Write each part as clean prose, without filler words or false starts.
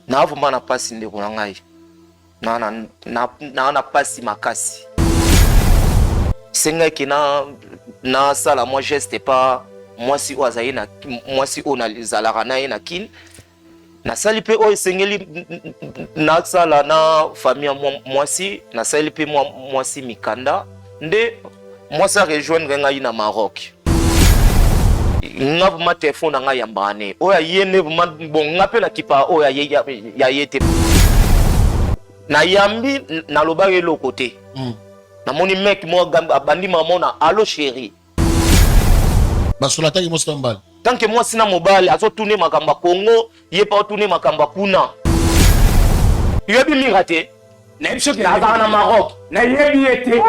na vuma na pasi ndeko na ngai na pasi makasi senga ki na sala moi geste pas moi si ozaye na moi si onalizalaka na ye na kin na sali pe o sengeli na sala na famille moi si na sali pe moi si mikanda nde moi ça rejoindre ngai na Maroc ngabu ma téléphone nga yambane oya yene bon ngape na kipa oya ya yete na yambi na lobage lo côté na moni mec mo gamba bandi maman na allo chérie basola tangi mo stombal tant que moi sina mobile azo tourner makamba Congo yé pas tourner makamba kuna yebi mi raté na biso ki na Maroc na yebi été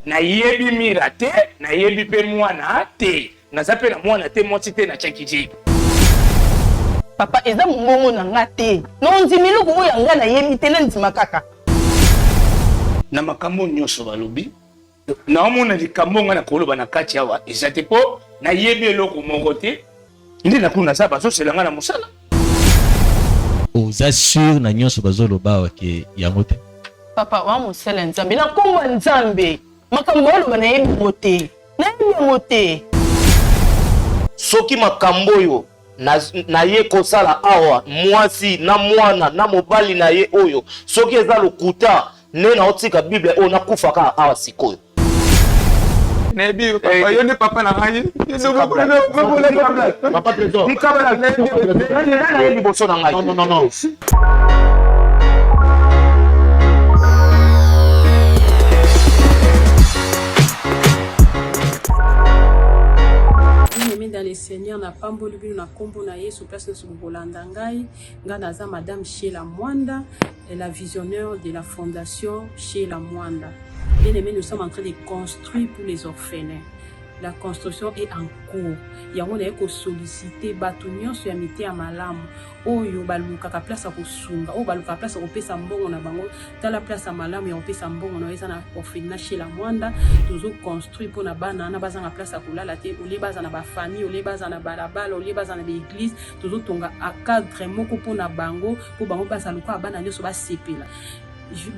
na yebi mira te na yebi pe mwana te na zape na mwana te moti te na chakiji papa eza mbongo na nga te nonzi miluku oyo nga na yebi te na nzima kaka na makambo nyonso balobi na omona likambo nga na koloba na kati awa eza te po na yebi eloko moko te nde na kuna za bazosela nga na mosala oza sûr na nyonso bazoloba ke yango te papa wa mosala nzambe na kombo nzambe makambo oloba na yebi yango te soki makambo oyo na ye kosala awa mwasi na mwana na mobali na ye oyo soki eza lokuta ne na otika bible oyo nakufaka awa sikoyo nebi papa yo ne papa na ngai papa trésor mukabala na ye liboso na ngai non dans les seigneurs na pamboli bino na kombo na Yesu place na subolanda ngai naza madame Sheila Mwanda la visionnaire de la fondation Sheila Mwanda. Bien aimé, nous sommes en train de construire pour les orphelins. La construction est en cours. Yango na eko solliciter bato nyonso ya mite ya malamu oyo balukaka place ya kosunga oyo balukaka place ya kopesa mbongo na bango tala place ya malamu ya kopesa mbongo na eza na orphelinat chez la Mwanda tozo construire mpona bana na baza na place ya kolala te ole baza na bafamille ole baza na balabala ole baza na baeglise tozo tonga cadre moko mpona bango mpo bango baza luka bana nyonso basepela.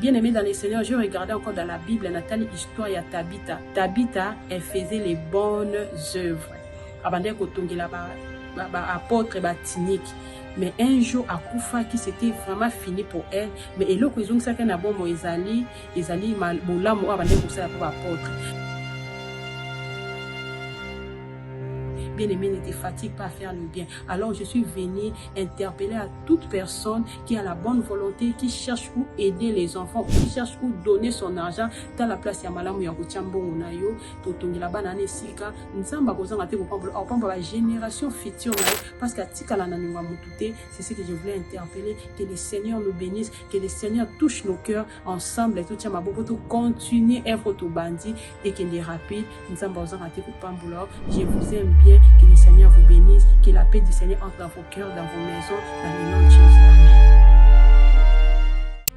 Bien aimé dans les Seigneurs, je regardais encore dans la Bible Nathalie histoire ya Tabitha. Tabitha, elle faisait les bonnes œuvres. Avant d'être kotongela apôtre batinique. Mais un jour à Koufa qui c'était vraiment fini pour elle. Mais et l'autre ils ont ça qu'un bon ezali mal bolam avant d'être ça pour apôtre. Bien-aimé, ne te fatigue pas à faire le bien. Alors je suis venue interpeller à toute personne qui a la bonne volonté, qui cherche où aider les enfants, qui cherche où donner son argent dans la place ya malamu ya kotiambongo na yo totongela bana na sika nzamba kozanga te kopamba la génération future na parce que tika la nanunga mutute. C'est ce que je voulais interpeller, que le Seigneur nous bénisse, que le Seigneur touche nos cœurs ensemble et tout tient ma beaucoup to continuer œuvre to bandi et que les rapides nzamba kozanga te kopamba. Je vous aime bien. Que le Seigneur vous bénisse, que la paix du Seigneur entre dans vos cœurs, dans vos maisons, dans le nom de Jésus. Amen.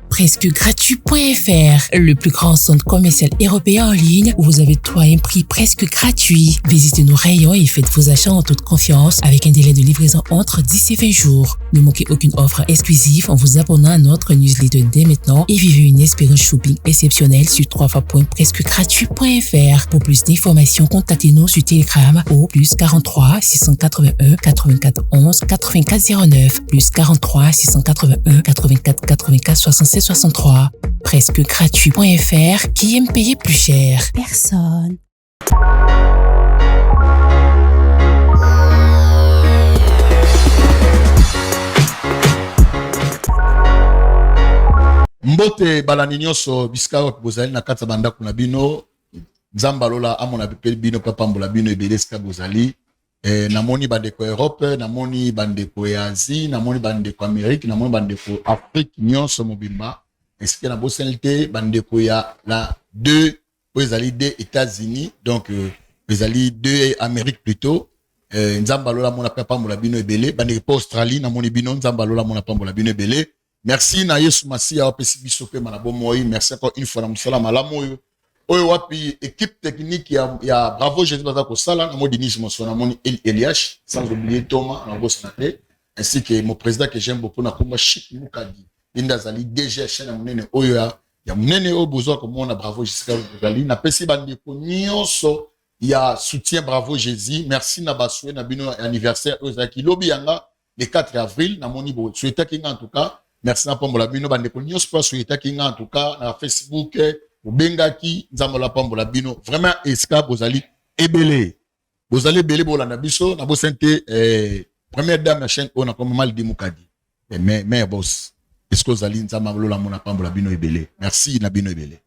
Presquegratuit.fr, le plus grand centre commercial européen en ligne où vous avez tout à un prix presque gratuit. Visitez nos rayons et faites vos achats en toute confiance avec un délai de livraison entre 10 et 20 jours. Ne manquez aucune offre exclusive en vous abonnant à notre newsletter dès maintenant et vivez une expérience shopping exceptionnelle sur www.presquegratuit.fr. Pour plus d'informations, contactez-nous sur Telegram au +43 681 84 11 84 09 +43 681 84 84 67 63. Presquegratuit.fr, qui aime payer plus cher? Personne. Mbote balani nyonso biska bozali na kati banda kuna bino nzamba lola amona pe bino papa mbola bino ebeleska bozali namoni bandeko Europe namoni bandeko ya Asie namoni bandeko Amérique namoni bandeko Afrique nyonso mobimba eske na bosenite bandeko ya la deux ezali deux États-Unis donc ezali deux Amérique plutôt nzamba lola mona papa mbola bino ebele bandeko Australie namoni bino nzamba lola mona papa mbola bino ebele. Merci na Yesu Masia opesi biso pe manabo moi. Merci encore une fois na musala malamu oyo. Oyo wapi équipe technique ya Bravo Jésus baza ko sala na modi Denis Mosona moni Eliash sans oublier Thomas na boss naté. ainsi que mon président que j'aime beaucoup, Nakuma Chik Mukadi, Indazali, DG, chaîne Mounene, Oya, ya Mounene, Obozo, comme on a bravo jusqu'à Bozali, na Pessi Bandeko, Nyonso, il y a soutien bravo Jésus, merci Nabasoué, Nabino anniversaire, Ozaki, Lobianga, le 4 avril, na Monibo, souhaité Kinga en tout cas, merci Napambola Bino, Bandeko, Nyonso, souhaité Kinga en tout cas, na Facebook, ou Bengaki, Zamola Pambola Bino, vraiment, Eska, Bozali, Ebele. Bozali, Ebele, Bolanda Biso, Nabo Sente, première dame la chaîne on a comme mal dit Mukadi mais boss est-ce que Zali nzama lola mona pambola bino ebele merci na bino ebele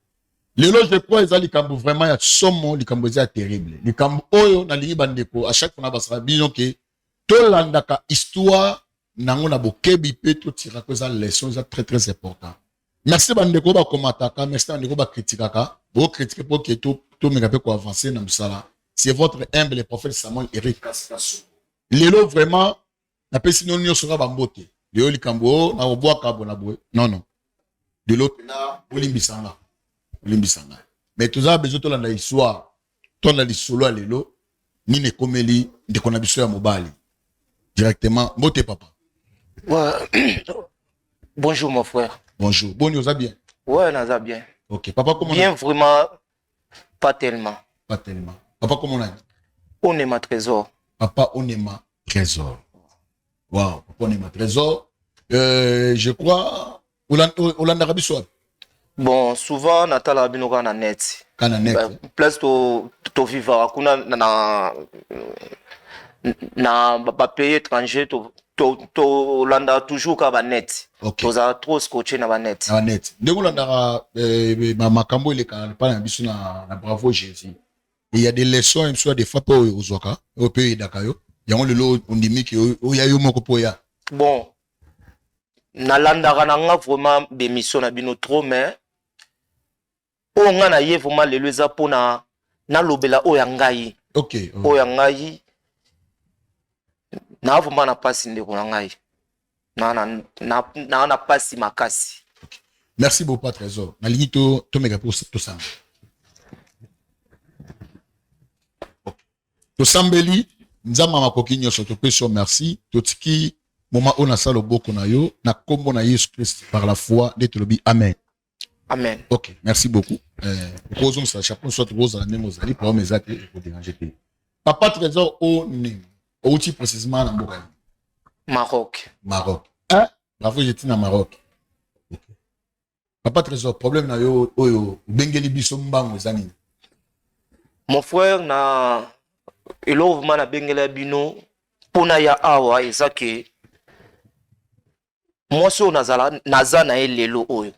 lelo je crois ezali kambo vraiment ya somo likambo za terrible likambo oyo na lingi bandeko à chaque fois na basara bino ke to landaka histoire nango na bokebi pe to tira ko za leçon za très très important merci bandeko ba komataka merci bandeko ba critikaka bo critiquer pour que to meka pe ko avancer na musala c'est votre humble prophète Samuel Eric Kaskaso. Lelo vraiment na pesi non nyo sera bambote lelo likambo na obwa kabo na boy non de l'autre na olimbisanga mais tout ça besoin to landa histoire to na lisolo lelo ni ne komeli de kona biso ya mobali directement mbote papa ouais. Bonjour mon frère. Bonjour bon vous a bien ouais naza bien ok papa comment bien vraiment pas tellement papa comment on a on est ma trésor. Papa Onema Trésor. Wow, Papa Onema Trésor. Je crois, Hollande Arabie Saoudite. Bon, souvent, Natal Arabino na net. Kana net. Place to vivre, kuna na pays étranger, to Hollande toujours ka net. Ok. To za trop scotché na net. Na net. De Hollande makambo ile kana pa na biso na bravo Jésus. Il y a des leçons, soit des fois pour aux Oka, au pays d'Akayo. Il y a le on dit que il y a eu mon copoya. Bon, na landara na nga vraiment des missions na bino trop mais o nga na ye vraiment le leza pona na lobela o ya ngai. Ok. O ya ngai na vraiment na pasi ndeko na ngai. Na pasi makasi. Okay. Merci beaucoup Trésor. Na lingi to mega pour tout ça. To sambeli nzama makoki nyoso to peso merci to tiki moma ona salo boko na yo na kombo na Yesu Christ par la foi de tolobi amen. Amen. OK, merci beaucoup. Posons ça chapeau soit rose la même aux ali pour mes actes pour déranger. Papa Trésor au nim. Au ti précisément na Mboka. Maroc. Hein? Bravo j'étais na Maroc. OK. Papa Trésor problème na yo oyo bengeli biso mbango zani. Mon frère na elo mana bengela bino pona ya awa ezake mwasi o naza na elelo oyo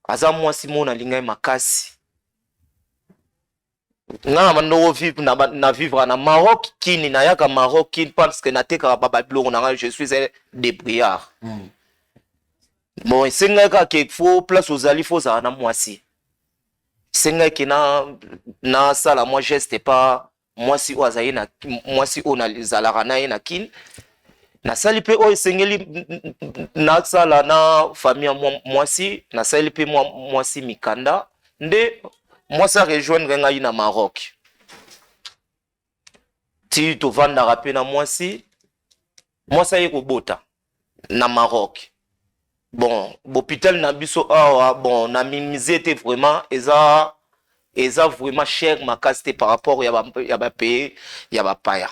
aza mwasi mona linga makasi nga mando vivre na vivre na Maroc kini na yaka Maroc kini parce que na teka baba biloko na je suis un débrouillard. Bon esenga ka ke fo place ozali fo za na mwasi senga ki na sala moi geste pas mwasi o azayi na mwasi o na zalaka na ye na kin na sali pe o esengeli na sala na famille mwasi na sali pe mwasi mikanda nde mwasi a rejoindre ngai na Maroc ti to vanda pe na mwasi ye kobota na Maroc. Bon l'hôpital na biso awa bon na mimizete vraiment eza vraiment cher makasite par rapport ya ba pays ya ba paya.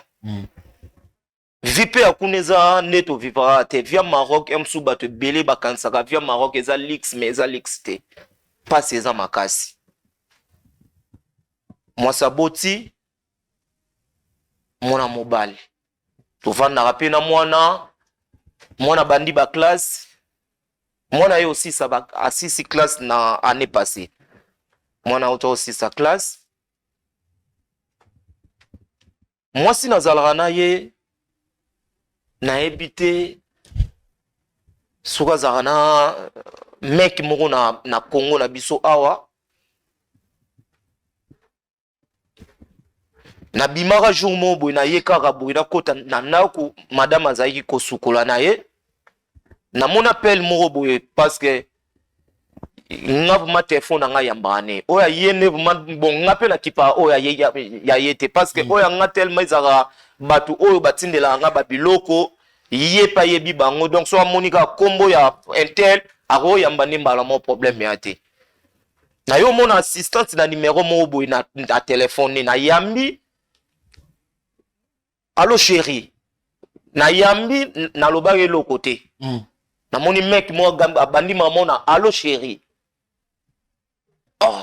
Vipe akuneza neto vivra te via Maroc emsu bato belé bakansaka via Maroc eza lix mais eza lix te pas eza makasi. Moi saboti mwana mobile to vanda pe na mwana bandi ba classe. Moi, j'ai aussi à 6 classes dans l'année passée. Moi, j'ai aussi sa classe. Moi, si nous allons habité sur Zarana, mec, moro na Congo, na biso awa. Na bimara jour mobo, na ye karabu, na kota na naku, madame Azaïki kosukola na ye. Na mon appel moroboye parce que nga ma téléphone nga yambane oya yene bon ngapela kipa oya ya yete parce que oya nga tellement izara batu oyo batindela nga babiloko ye pa yebi bango donc so amonika kombo ya intel ako yamba ne mbala mo problème ya te na yo mon assistante na numéro mo boy na téléphone na yambi allo chérie na yambi na lobage lo côté na moni mec mo gamba bandi maman na allo chérie oh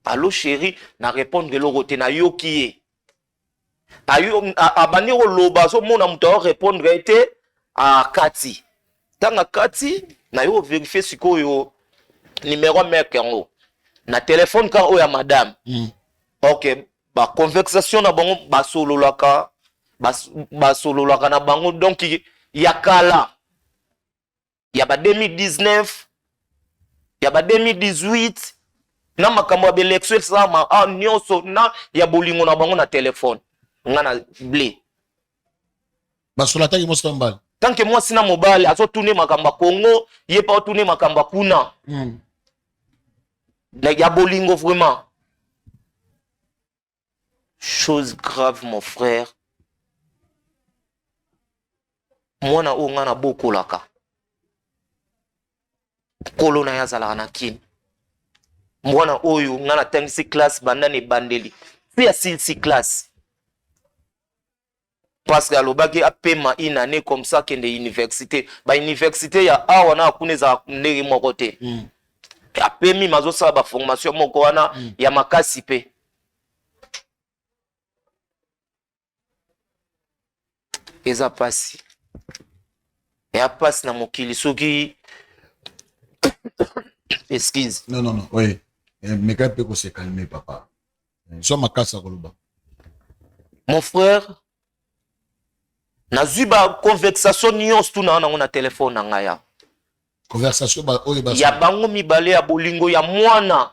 allo chérie na répondre lo côté na yo qui abandi ko loba so mona muto répondre était à Kati tanga Kati na yo vérifier sikoyo numéro mec yango na téléphone ka oya madame OK ba conversation na bango basololaka na bango donc yakala ya ba 2019 ya ba 2018 na makambo ya l'élection sama nyonso na ya bolingo na bango na téléphone ngana blé basola taki mo stambal tant que moi sina mobile azo tourner makamba Congo yé pas tourner makamba kuna na ya bolingo vraiment chose grave mon frère mwana o ngana bokolaka kolona yazala na kin mwana oyo ngana tangisi classe bandane bandeli puis asilsi classe parce que alobaki apema une année comme ça que de université ba université ya awa na kuneza ndenge moko te apemi mazo sala ba formation moko wana ya makasi pe eza pasi ya pasi na mokili soki excuse non oui mais quand peut se calmer papa so makasa koloba mon frère nazwi ba conversation nyonso tuna na téléphone na ngaya conversation ba oyo ba ya bango mibale ya bolingo ya mwana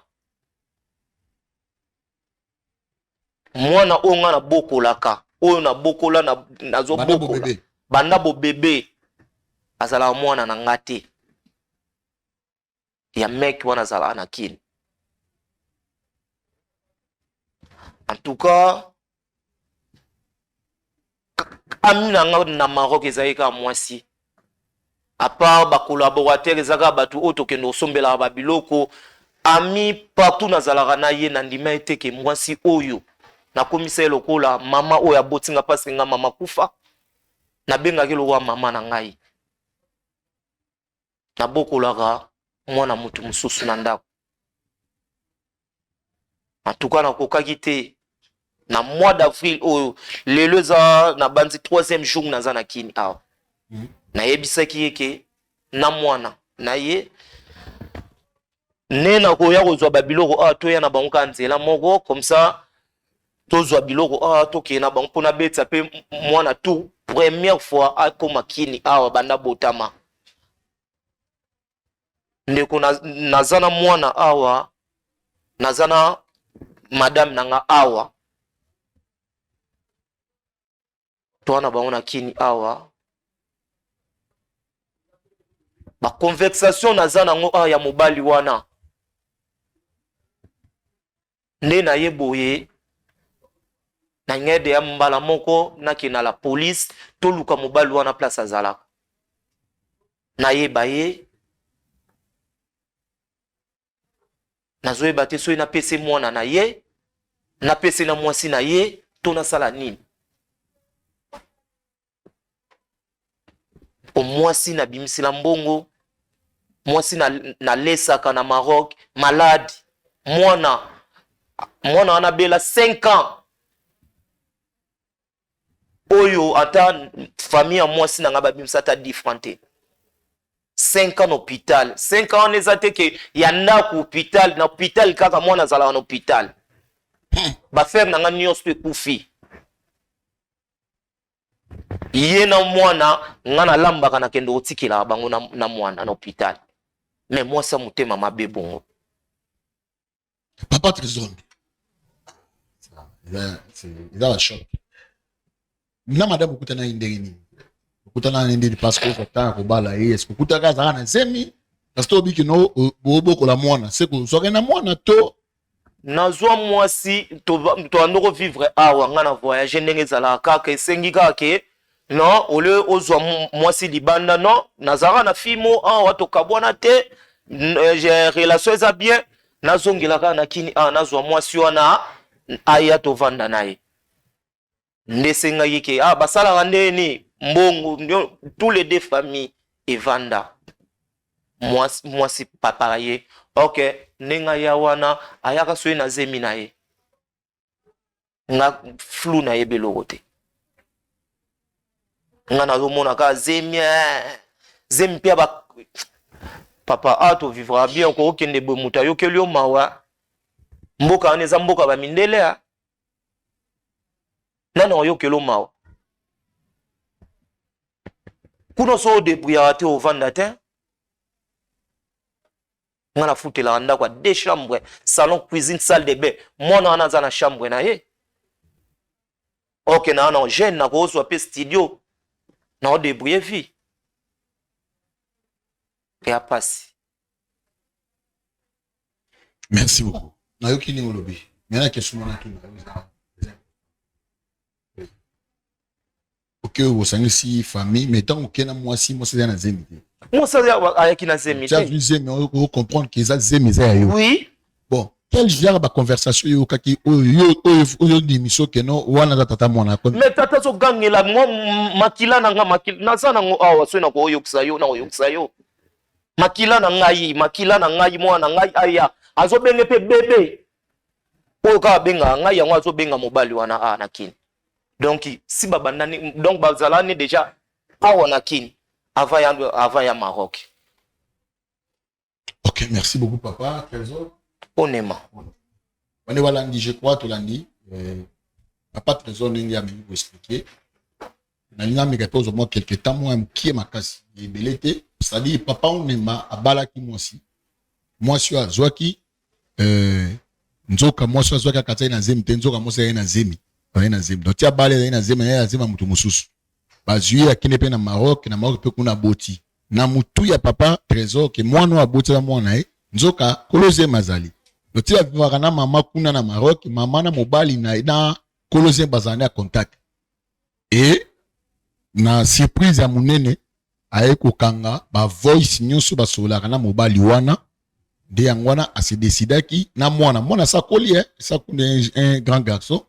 o nga na bokolaka oyo na bokola nazo bokola banda bo bébé azala mwana na ngate ya mec wana azala na kin en tout cas amina nga na Maroc ezalika mwasi à part ba collaborateur ezaka batu oto ke no sombela ba biloko ami partout nazalaka na ye na ndima ete ke mwasi oyo na komisa lokola mama oyo abotinga parce nga mama kufa na benga ke lokwa mama na ngai na bokolaka mwana mutu mususu na ndako en tout cas na kokaki te na mois d'avril oyo lelo eza na bandi 3e jour naza na kini awa na yebisaki yeke na mwana na ye nena koya kozwa babiloko awa toya na bango ka nzela moko comme ça tozwa biloko awa tokeye na bango mpona betisa mpe mwana tout première fois akoma kini awa banda botama ndeko naza na mwana awa naza na madame nanga awa toana bango na kini awa ba conversation naza nango awa ya mobali wana nde na ye boye na ngede ya mbala moko nakena la police toluka mobali wana place azalaka na ye baye nazoyeba te soki napesi mwana na ye napesi na mwasi na ye to nasala nini o mwasi na bimisila mbongo mwasi na lesaka na Maroc malade mwana wana bela 5 ans oyo ata famille ya mwasi na nga babimisa ata differente 5 ans hôpital 5 ans neza te ke ya ndako hôpital na hôpital kaka mwana azalaka na hôpital bafere na nga nyonso ekufi ye na mwana nga nalambaka na kende kotikela bango na mwana na hôpital mais mwasi motema mabe bongo papa trésor eza la choc na madame okutana ndenge nini okutana ndenge parce que okutana kobala ye est-ce okutaka azaka na zemi parce que obiki no bobokola mwana c'est que soki na mwana to nazwa mwasi to andoko vivre awa nga na voyage ndenge ezalaka kaka esengi kaka ke non ole ozwa mwasi libanda non nazara na fimo wato kabwana te j'ai relation eza bien nazongelaka na kini nazwa mwasi wana aya tovanda naye ndesengaki ke basalaka ndeni mbongo tous les deux familles evanda mwasi papa ye ok nenga ya wana ayaka soki na zemi na ye nga flou na ye beloko te nga nazomona ka zemi mpe papa tovivra bien kokokende boye moto ayokeli yo mawa mboka wana eza mboka bamindele nani oyokeli yo mawa kuna so odebrouillaka te ovanda te nga nafutelaka ndako ya 2 chambre salon cuisine salle de bain mwana wana aza na chambre na ye ok na wana jeune nakozwa mpe studio na odebrouille vie ya pasi. Merci beaucoup. Nayoki ni olobi. Mena question mona tu. Ok, vous savez si famille, mais tant que na moi si moi c'est na zemi. Moi ça ayaki na zemi. Tu as vu zemi, on comprendre que ça zemi ça yo. Oui. Bon, quel genre de conversation yo kaki yo dimiso que non wana tata mona ko. Mais tata so gangela moi makila na nga makila na sana ngo awa so na ko yokisa yo na oyokisa yo. Makila na ngai mwana ngai aya azobenge pe bebe oyo kaka benga ngai yango azobenga mobali wana na kini donc si babandani donc bazalani déjà awa na kini avant ya Maroc. Ok, merci beaucoup papa Trésor. Honnêtement on est walandi je crois to landi papa Trésor ningi a même expliquer na linga me pose au moins quelques temps moi qui est makasi et belete. C'est-à-dire, papa, on est abalaki moi si azwaki, nzoka moi si azwaki kata ina zemi, te nzoka moi si ina zemi, donc tia bale ina zemi mutu mususu. Bazui akine pe na Maroc pe kuna boti. Na mutu ya papa Trésor ke mwana wa boti la mwana nzoka koloze mazali. Donc tia vivaka na mama kuna na Maroc, mama na mobali na koloze bazane a contact. Et na surprise ya munene aye kokanga ba voice nyonso basolaka na mobali wana de yangwana ase decidaki na mwana sa koli sa un grand garçon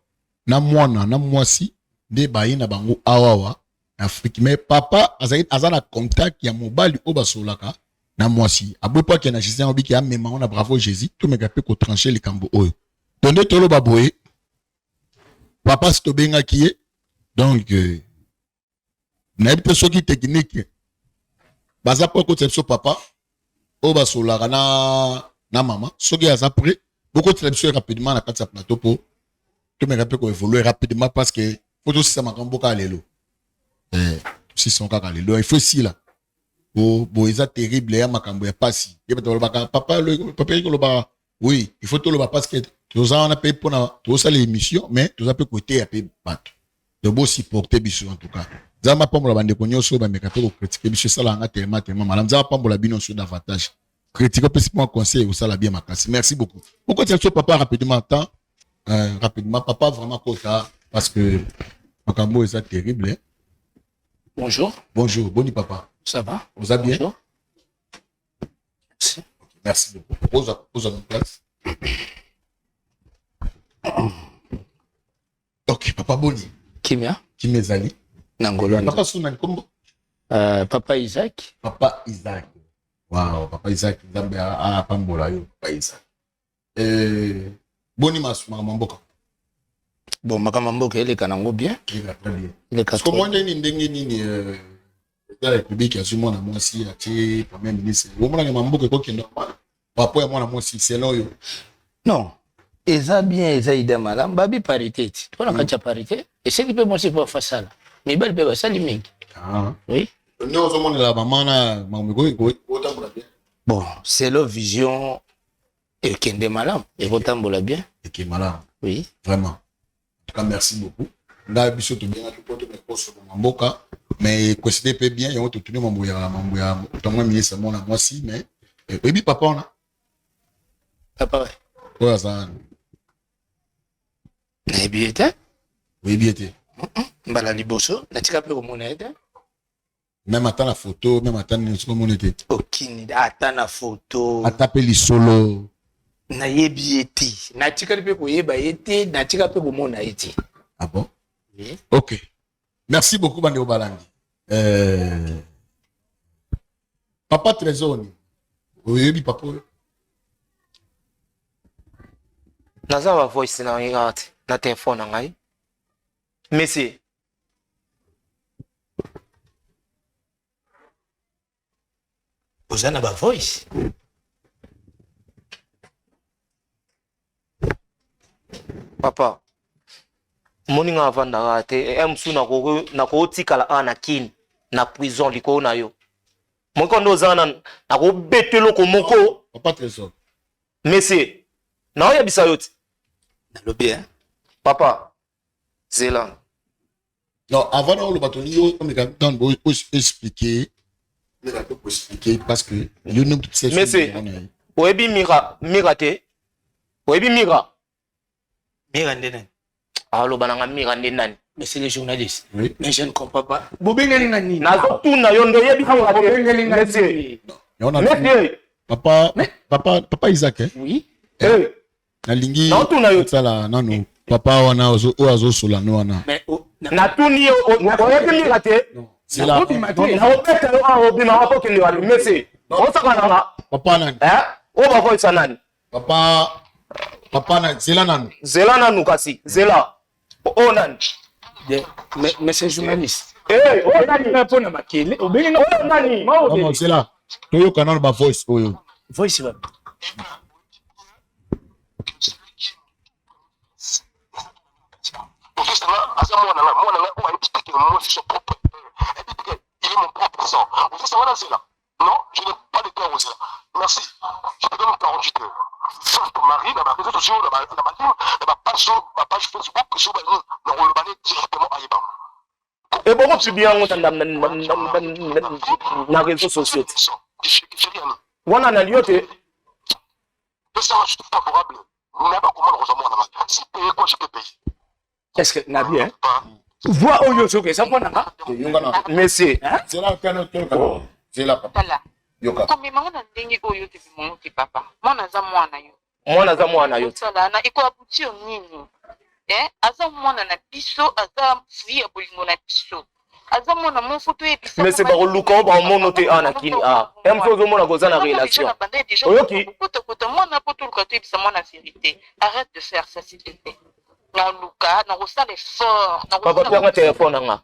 na mwasi de bayina bango awawa Afrique mais papa azana contact ya mobali o basolaka na mwasi abwepa ke na Justin obiki amema on a bravo Jésus to meka pe ko trancher les kambo oyo donde tolo baboye papa stobenga kié donc na epte soki technique baza po ko tseso papa o basolaka na mama soki aza prêt beaucoup de rapidement na kati plateau po to me rappelle ko évoluer rapidement parce que faut aussi ça makambo ka lelo si son ka lelo il faut si là bo eza terrible ya makambo ya pasi papa ko ba oui il faut to lo ba parce que tous on a payé pour tous ça l'émission mais tous a peu côté ya pe bato de beau supporter biso en tout cas zama pambola bande ko nyoso ba meka to critiquer biso sala nga tellement malam zama pambola bino sur davantage critiquer peut mon conseil ou ça la bien makasi merci beaucoup pourquoi tu as papa rapidement temps rapidement papa vraiment kota parce que makambo est terrible hein? Bonjour boni papa ça va vous allez bien bonjour. Merci. Merci beaucoup pose à notre place ok papa boni Kimia Kimezali Nangolani papa suna nkombo papa Isaac wow papa Isaac nzambe pambola yo papa Isaac boni masuma mamboka bon makama mboka eleka nango bien eleka parce que moi ndenge ndenge nini la république a mwana mwasi ati premier ministre omona mamboka ko kendo papa ya mwana mwasi selon yo non eza bien eza ida malam babi parité tu na kacha parité et c'est qui peut moi c'est pas facile mais belle peut ça limite oui non zo mona la maman na mambo ko tambola bien bon c'est leur vision et kende malam et ko tambola bien et qui malam oui vraiment en tout cas merci beaucoup là biso to bien tout porte mes poste mamboka mais ko c'était peu bien et on te tenir mambo ya tonga ministre mona mwasi mais et puis papa on a papa ouais ça na bien été oui bien été mbala liboso natika pe komona ete même ata na photo même ata nyonso komona ete okini ata na photo ata pe lisolo nayebi ye te natikali mpe koyeba ye te natika mpe komona ye te. Ah bon? Oui. Ok, merci beaucoup bandeko balandi. Papa Trésor ni oyebi papa oyo naza ba voice na ngai te na telefone na ngai monsieur oza na ba voice papa moninga avandaka te msu nakotikala a na kini na prison likolo na yo moko ndo oza na kobeta eloko moko Papa Trésor monsieur naoyebisa yo te nalobi hein papa zela non avant na oloba toni yo omeka dan bo expliquer parce que yo ne toutes ces monsieur oyebi mira te oyebi mira nde nani aloba nanga mira nde nani monsieur le journaliste oui mais je ne comprends pas bobengeli nga nini nazotuna yo nde oyebi kanga bobengeli nga monsieur nini monsieur papa Isaac oui nalingi naotuna yo sala nano papa wana oyo azosola no wana mais natuni yo oyebi mira te c'est là naobeta yo awa obima wakokende wali monsieur osaka nanga papa nani oyo bakoyisa nani papa na zela nanu zela nanu kasi zela oyo nani monsieur journaliste oyo nani mpona makele obengi oyo nani non zela toyoka nano ba voice oyo voice ba il est mon propre sang. Vous savez, ça va là, non, je n'ai pas le cœur aux là. Merci. Je te donne 48 heures. Sauf ton mari, dans ma réseau sociaux, dans ma page Facebook, sur le Rolbané directement à Yébam. eboko publie yango na réseau sociaux wana nali yo te Ça, je suis favorable. N'a pas comment le rejoindre. Si payer quoi, je peux payer. est-ce que nabi hein voix oyo soke ça mpona nga monsieur zela kana toyoka zela papa tala yoka komemanga na ndenge oyo te bimongo te papa mwana aza mwana yo mwana aza mwana yo te tala na ekoabuti yo nini aza mwana na biso aza fui ya bolingo na biso aza mwana moko toyebisa monsieur bakoluka o baomono te a na kini a mso ozomona koza na relation oyoki kota mwana po toluka toyebisa mwana vérité arrête de faire ça s'il te plaît naluka nakosala effort papa pianga telefone nanga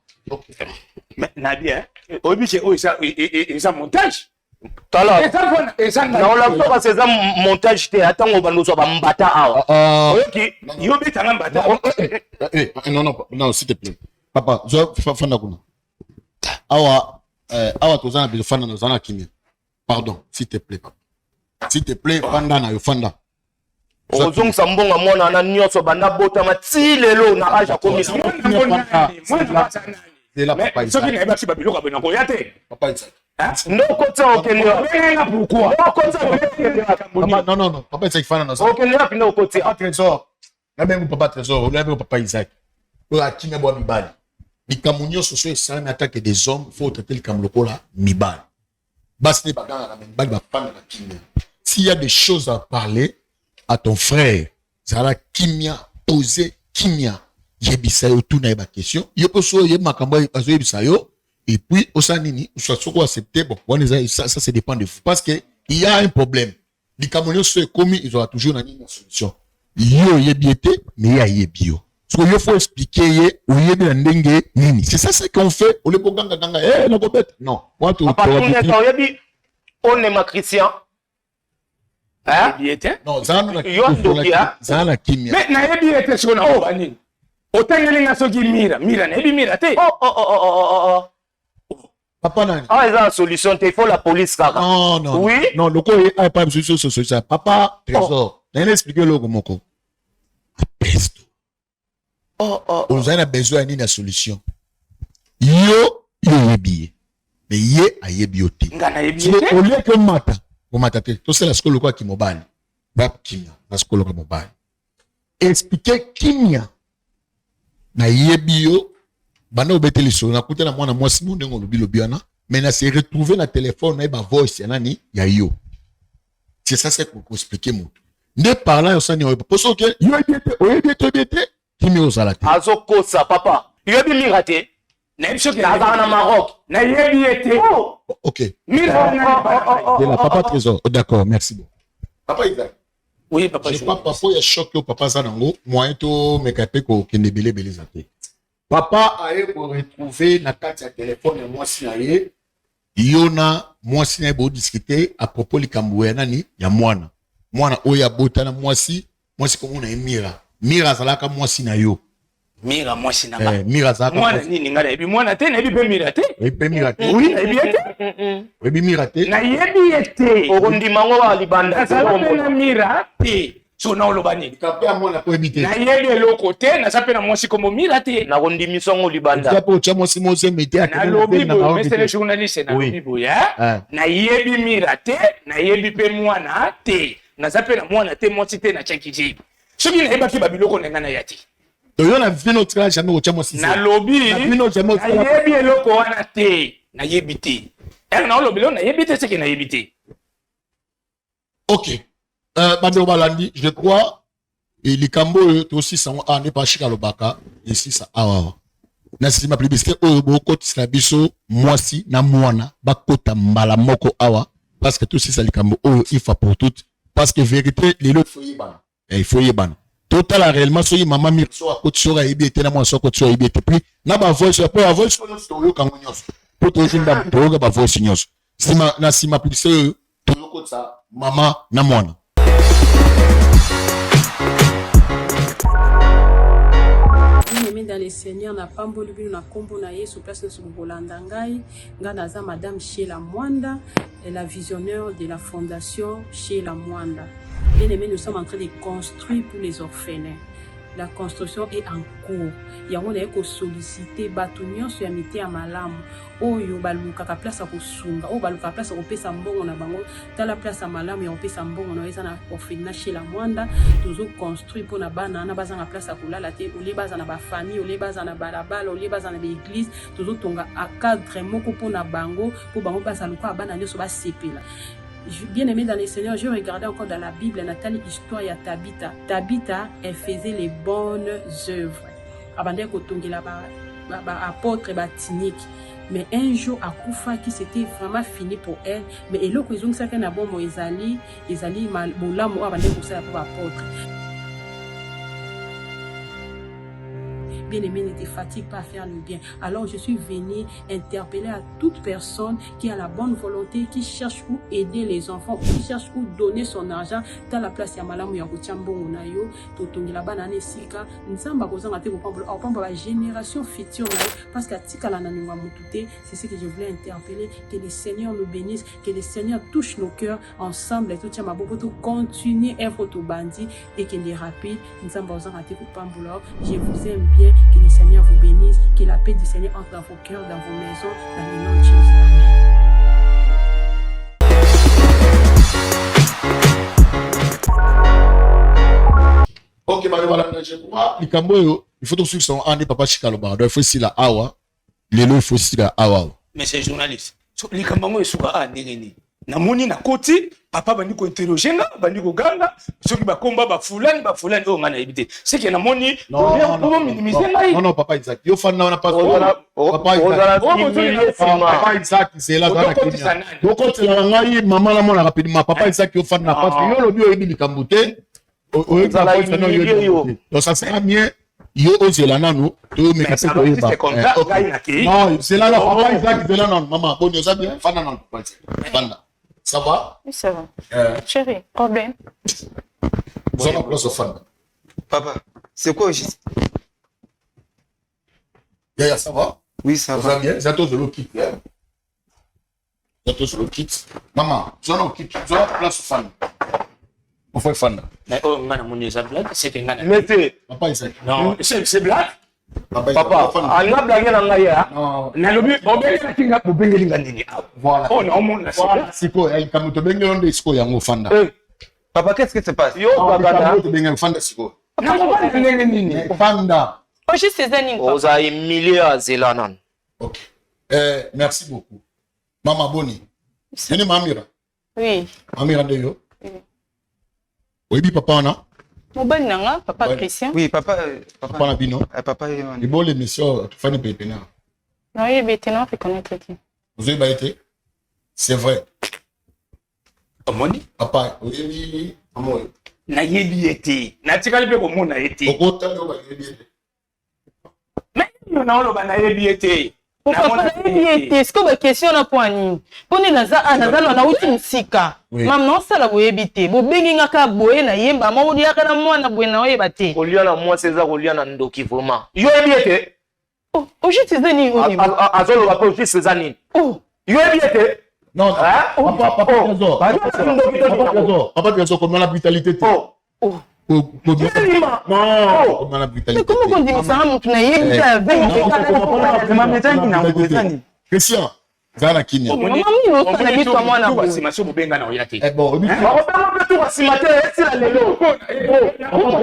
nabi hein oyebi ke oyo eza montage tala eza naolakisa kasi eza montage te atango bandozwa bambata awa oyoki yo betanga mbata non s'il te plaît papa zo fanda kuna awa toza na biso fanda na zana kimia pardon s'il te plaît papa s'il te plaît fanda na yo fanda ozongisa mbongo mwana wana nyonso banda botama ti lelo na age akomi soki nayebaki babiloko abona koya te papa Isaac ndokotya okendela non papa Isaac fanda na zana okendela mpina okotya papa Trésor nabengo papa Trésor onabengo papa Isaac oyo akimia bwa mibali likambo nyonso so esalami atake des hommes faut traiter likambo lokola mibali basi nde bagangaka me mibali bafandaka kimia s'il y a des choses à parler à ton frère zala kimia poser kimia yebisa yo tuna yeba question yo mpo so yeba makambo azoyebisa yo et puis osala nini soko accepter bon wana ça ça dépend de vous parce que il y a un problème likambo nyonso ekomi ezwaka toujours na nini na solution yo oyebi ete mais ye ayebi yo so il faut expliquer ye oyebi na ndenge nini c'est ça ce qu'on fait ole boganga ganga nakobeta non oyebi onema Christian non zala na kimia mais nayebi ete siko na oba nini otangelinga soki mira nayebi mira te papa nani eza la solution te il faut la police kaka non oui non loko ay pas solution papa Trésor na expliquer loko moko pesto ozali na besoin ya nini ya solution yo oyebi mais ye ayebi yo te olieke omata te tosala sikoyo lokola kimobali bakimia na sikoyo lokola mobali expliquer kimia nayebi yo banda obeteli so na kuta na mwana mwasi mo ndengo lobi lobiana mais na se retrouver na téléphone na ba voice ya nani ya yo. C'est ça c'est pour expliquer moto. Ne parlant yo sani parce que yo biete kimi ozalate. Azokosa papa. Yobi mirate. Na biso ki na Maroc. Na yebi ete. OK. Mira De la papa trésor. Oh, d'accord, merci beaucoup. Papa Isaac. Oui, papa. Je crois papa ya choc au papa zanango moyen to mekape ko kende belé zate. Papa a pour retrouver na carte ya téléphone moi si na ye. Yona moi si na bo discuter à propos likambo ya nani ya mwana. Mwana oya botana moi si comme na mira. Mira zalaka moi si na yo. Mira moi si na mira zalaka. Mwana nini ngala ebi mwana te na ebi pe mira te. Ebi mira te. Oui, na ebi ete. Ebi mira te. Na yebi ete. Okondimango wa libanda. Na mira te. So na olobani. Kapé à mwana po ebité. Na yebi loko te na sape na mwasi comme mira te. Na kondimisongo libanda. Ya po cha mwasi mo se mete na lobi bo mesele journaliste na lobi bo ya. Na yebi mira te, na yebi pe mwana te. Na sape na mwana te mwasi te na chakiji. Soki na yeba ki babiloko na ngana yati. Yo na vino tra jamais au cha mwasi. Na lobi. Na vino jamais. Na yebi eloko wana te, na yebi te. Na lobi lo na yebi te seki na yebi te. OK. Bando balandi, je crois et likambo aussi sont n'est pas chika lobaka ici ça awa. Na sima plibisque o boko tisla biso mwasi na mwana bakota mbala moko awa parce que tout ça likambo o il faut pour tout parce que vérité les autres faut yebana. Il faut yebana. Total réellement so maman mi so akoti so ga yebete na mwa so akoti so yebete puis na ba voice pour la voice so yo kango nyos. Pour to jinda to ga ba voice nyos. Sima na sima plibisque to yo kota mama na mwana. Dans les seigneurs na pamboli bino na kombo na Yesu place na sukolanda ngai ngana za madame Sheila Mwanda la visionnaire de la fondation Sheila Mwanda. Bien aimé, nous sommes en train de construire pour les orphelins. La construction est en cours. Yango na eko solliciter batu nyonso ya mite ya malamu oyo balukaka place ya kosunga oyo balukaka place ya kopesa mbongo na bango tala place ya malamu ya kopesa mbongo na eza na orphelinat chez la Mwanda tozo construire pour na bana na bazanga place ya kolala te ole baza na ba famille ole baza na balabala ole baza na l'église tozo tonga a cadre moko pour na bango pour bango baza luka bana nyonso ba sepela. Bien aimé dans les Seigneurs, je regardais encore dans la Bible, Nathalie, histoire ya Tabitha. Tabitha, elle faisait les bonnes œuvres. Abandé kotongela ba apôtre ba tinique. Mais un jour, à Koufa, qui c'était vraiment fini pour elle. Mais elle a dit que na bon ezali mal bolamo abandé ko sala pour apôtre. Bien-aimé, ne te fatigue pas à faire le bien. Alors je suis venue interpeller à toute personne qui a la bonne volonté, qui cherche où aider les enfants, qui cherche où donner son argent dans la place ya malamu ya kotiambongo na yo, totongi la banane sika, nzamba kozanga te kopamba la génération future na yo, parce que tika la nanunga mutute, c'est ce que je voulais interpeller, que le Seigneur nous bénisse, que le Seigneur touche nos cœurs ensemble, et tout tient ma bobo, tout continuer à être au bandit, et qu'il est rapide, nzamba kozanga te kopamba. Je vous aime bien. Que le Seigneur vous bénisse, que la paix du Seigneur entre dans vos cœurs, dans vos maisons, dans le nom de Jésus. Amen. OK, voilà, je crois. Likambo, il faut suivre son année papa Chikaloba. Il faut aussi la awa. Lelo, il faut aussi la awa. Mais c'est journaliste. Likambo est souvent à Néreni. Na moni na koti papa bandi ko interroger nga bandi ko ganga soki ba komba ba fulani o ngana ebité c'est que na moni non minimiser ngai non papa Isaac yo fan na pas papa Isaac c'est là dans Kenya donc quand la ngai maman la mona rapidement papa Isaac yo fan na pas yo lo bio ebi likambote donc ça sera mieux yo ozela nanu to me kapé ko yeba non c'est là papa Isaac c'est là non maman bon yo ça bien fan na non fan. Ça va? Oui, ça va. Chérie, problème? Papa, c'est quoi juste? Yaya, ça va? Oui, ça va. Ça va bien? Zato de l'eau kit. Zato de l'eau kit. Maman, tu as l'eau kit. Tu as place au fan. On fait fan. Mais oh, ngana moni ça blague, c'est que ngana. Mais c'est papa Isaac. Non, c'est blague. Papa, ana blague na ngai ya. Na lobi obele na kinga bobengeli ngandini. Voilà. Oh non, mon voilà, siko el kamuto bengelo de siko yango fanda. Papa, qu'est-ce qui se passe? Yo bagada to bengelo fanda siko. Na ngani nini? Fanda. Juste eza nini papa? Oza Emilie azela nanu. Ok. Merci beaucoup. Mama Boni. Nini Mamira? Oui. Mamira de yo? Oui, papa on a? Mobile nanga, papa Christian. Oui, papa. Papa na bino. Papa. Les beaux les messieurs, tu fais des pétena. Non, il est bête, non, fait connaître qui. Vous avez été? C'est vrai. Omoni? Papa, oui, amour. Nayebi ete. Natikali pe komona ete. Pourquoi t'as dit? Mais on a oloba nayebi ete. Papa nayebi ete, siko ba question na po nini? Poni naza na uti msika. Mam non sala boyebi te. Bo bengi ngaka boye na yemba, ma odi yaka na mwana boye na oyeba te. Kolia na moi César kolia na ndoki vraiment. Yo yebi ete. Oh, juste eza nini o niveau? Azolo ba ko juste César nini? Oh, yo yebi ete. Non, papa Trésor. Papa Trésor, comment la brutalité? Oh. Non, comment la brutalité? mais comment on dit ça mutu na yebi ta veille? Christian, Zana Kinya. Maman mi no sana bitu kwa mwana boye. Si masio bobenga na oyate. Eh bon, obi. Bakopema tu wasimate esi la lelo.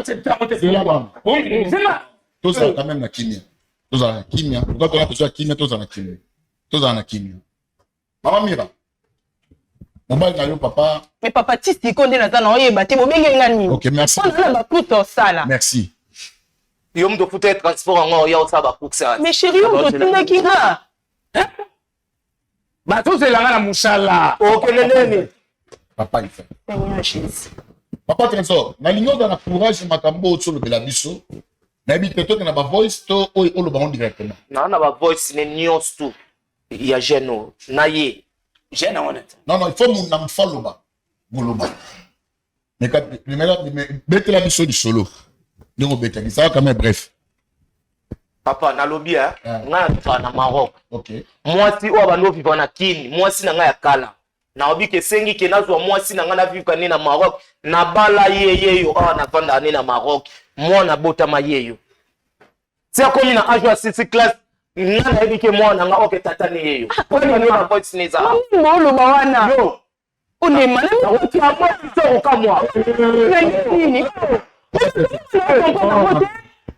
C'est là bas. Sema. Tout ça quand même na Kinya. Tout ça na Kinya. Pourquoi tu as besoin de Kinya, tout ça na Kinya. Tout ça na Kinya. Maman Mira. Mobile na yo papa. Mais papa tisi konde na tana oyeba te bobenge ngani. OK, merci. On a ba kuto sala. Merci. Yo mdo futa transport ngo ya osaba kuksa. Mais chérie, on te tuna kinga. Ba to se langa na musala. OK nene. Papa il fait. Seigneur Jésus. Papa Trésor, na lingo dans la courage makambo sur le belabiso. Na bi teto na ba voice to o lo ba directement. Na ba voice ne nyos tu. Ya jeno na ye. Jeune honnête. Non, il faut mon nam follow ba. Boloba. Mais quand bête la biso du solo. Ndongo bête ça quand même bref. Papa na lobby nga fa na Maroc. OK. Mwasi o bando vivre na kini, mwasi na nga ya kala. Na obi ke sengi ke nazwa mwasi na nga na vivre ni na Maroc. Na bala yeyo na vanda ni na Maroc. Mwana bota mayeyo. Si akomi na age ya 6 class na ebi ke mwana nga OK tata ni yeyo. Ko ni na voice ni za. Mbolo bawana. Yo. Une mana Na uti amo so kamwa. nini?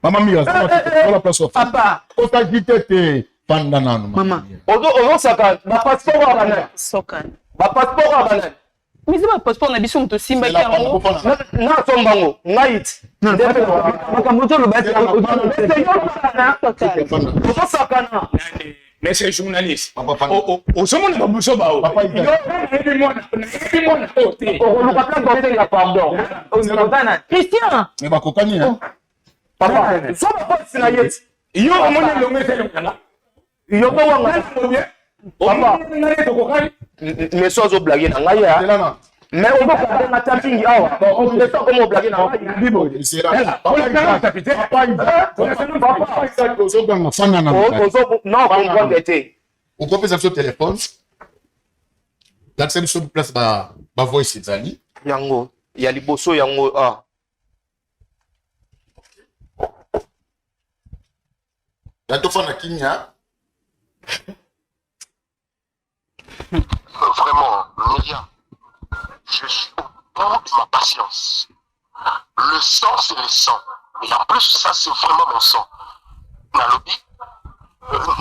Maman Mira, c'est la place. Papa. O ta jitete pandana no. Maman. Ozo saka ba passeport wa bana. Sokan. Ba passeport wa bana. Mais c'est pas passeport na biso muto simba La yango. Na sombango ngait. Makamoto lo bati Ozo sakana. Mais c'est journaliste. Papa. O somo na babuso ba o. Papa, Yo ebi mona o te. Oluka plan de la pardon. Christian. Mais ba kokani hein. Papa, so ba voice na yet. Yo omoni lo mete lo kala. Yo ba wanga. Papa, na to ko kali. Mais so zo blague na ngai ya. Là. Mais on va faire na tapping awa. On ne sait comment blague na ngai. Bibo, c'est là. Papa, Papa, ça que so dans fanga na. Ozo non comprendre te. O kopesa sur téléphone. L'accès sur place ba voice ezali. Yango ya liboso yango La to fana Kinya. Vraiment, Myriam, je suis au bout de ma patience. Le sang, c'est le sang. Et en plus, ça, c'est vraiment mon sang. Nalobi,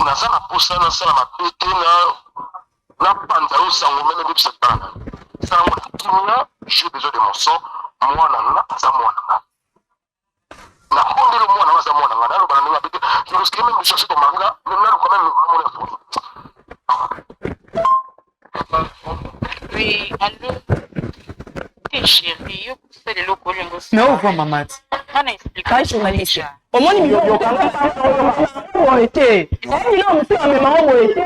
naza na posa na sala mapete na panda o sango même depuis cette bande. Sango kimia, j'ai besoin de mon sang. Moi na aza moi na. Na kondelo moi na aza moi na. Na lo bana na bete. Je risque même de chercher ton mari là, même là quand même mon enfant. Oui, allô. T'es chérie, yo kusele loko lengo. Non, on va maman. Mana explique. Kai journaliste. Omoni mi yo kanga été. Ni no msi ame mawo été.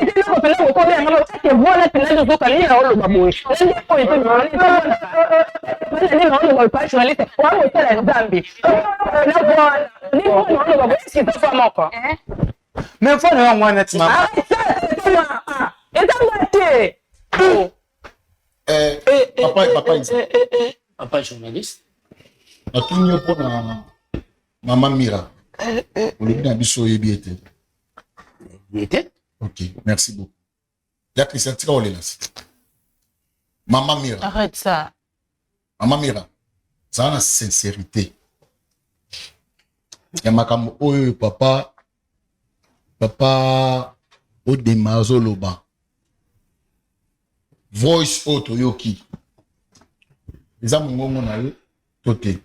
Ite no pele ko le ngalo ke bona tena zo kali ya lo baboy. Ndi ko ite mi wali bona. Bale ni no lo kai journaliste. Wa mo tela nzambi. Na bona. Ni no lo baboy si to fa moko. Mais faut le moi net maman. Papa journaliste. Na kinyo po na Maman Mira. Olobi na biso yebi ete. Était? OK, merci beaucoup. Ya Christian tika olela. Maman Mira. Arrête ça. Maman Mira. Ça a la sincérité. ya makambo oyo papa odemazo loba voice auto yoki eza mongongo na yo to te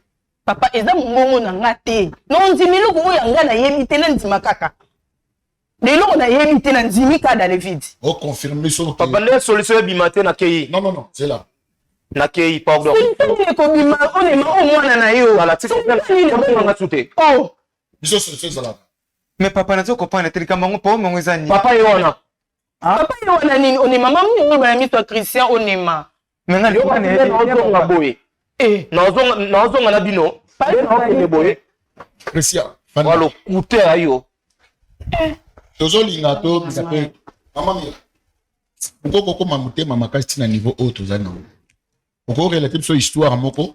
papa eza mongongo na nga te no ndimi loko oyo nga na yebi te na ndima kaka lelo na yebi te na ndimi ka dans le vide o confirmer so papa le solution ebima te na kei non c'est là na kei pardon ko bima onema o mwana na yo ala tiko nga tute oh biso solution ezalaka Mais papa nazo comprendre te likambo pa mongo ezani. papa ye wana papa yo wana nini onema mama mimi ba miso Christian onema Menga yo ka na boye nazonga na bino na boye Christian walo kute ayo tozolinga to bisape mama mia ukoko koma mutema makasi tina niveau haut tozali nango oko relater biso histoire moko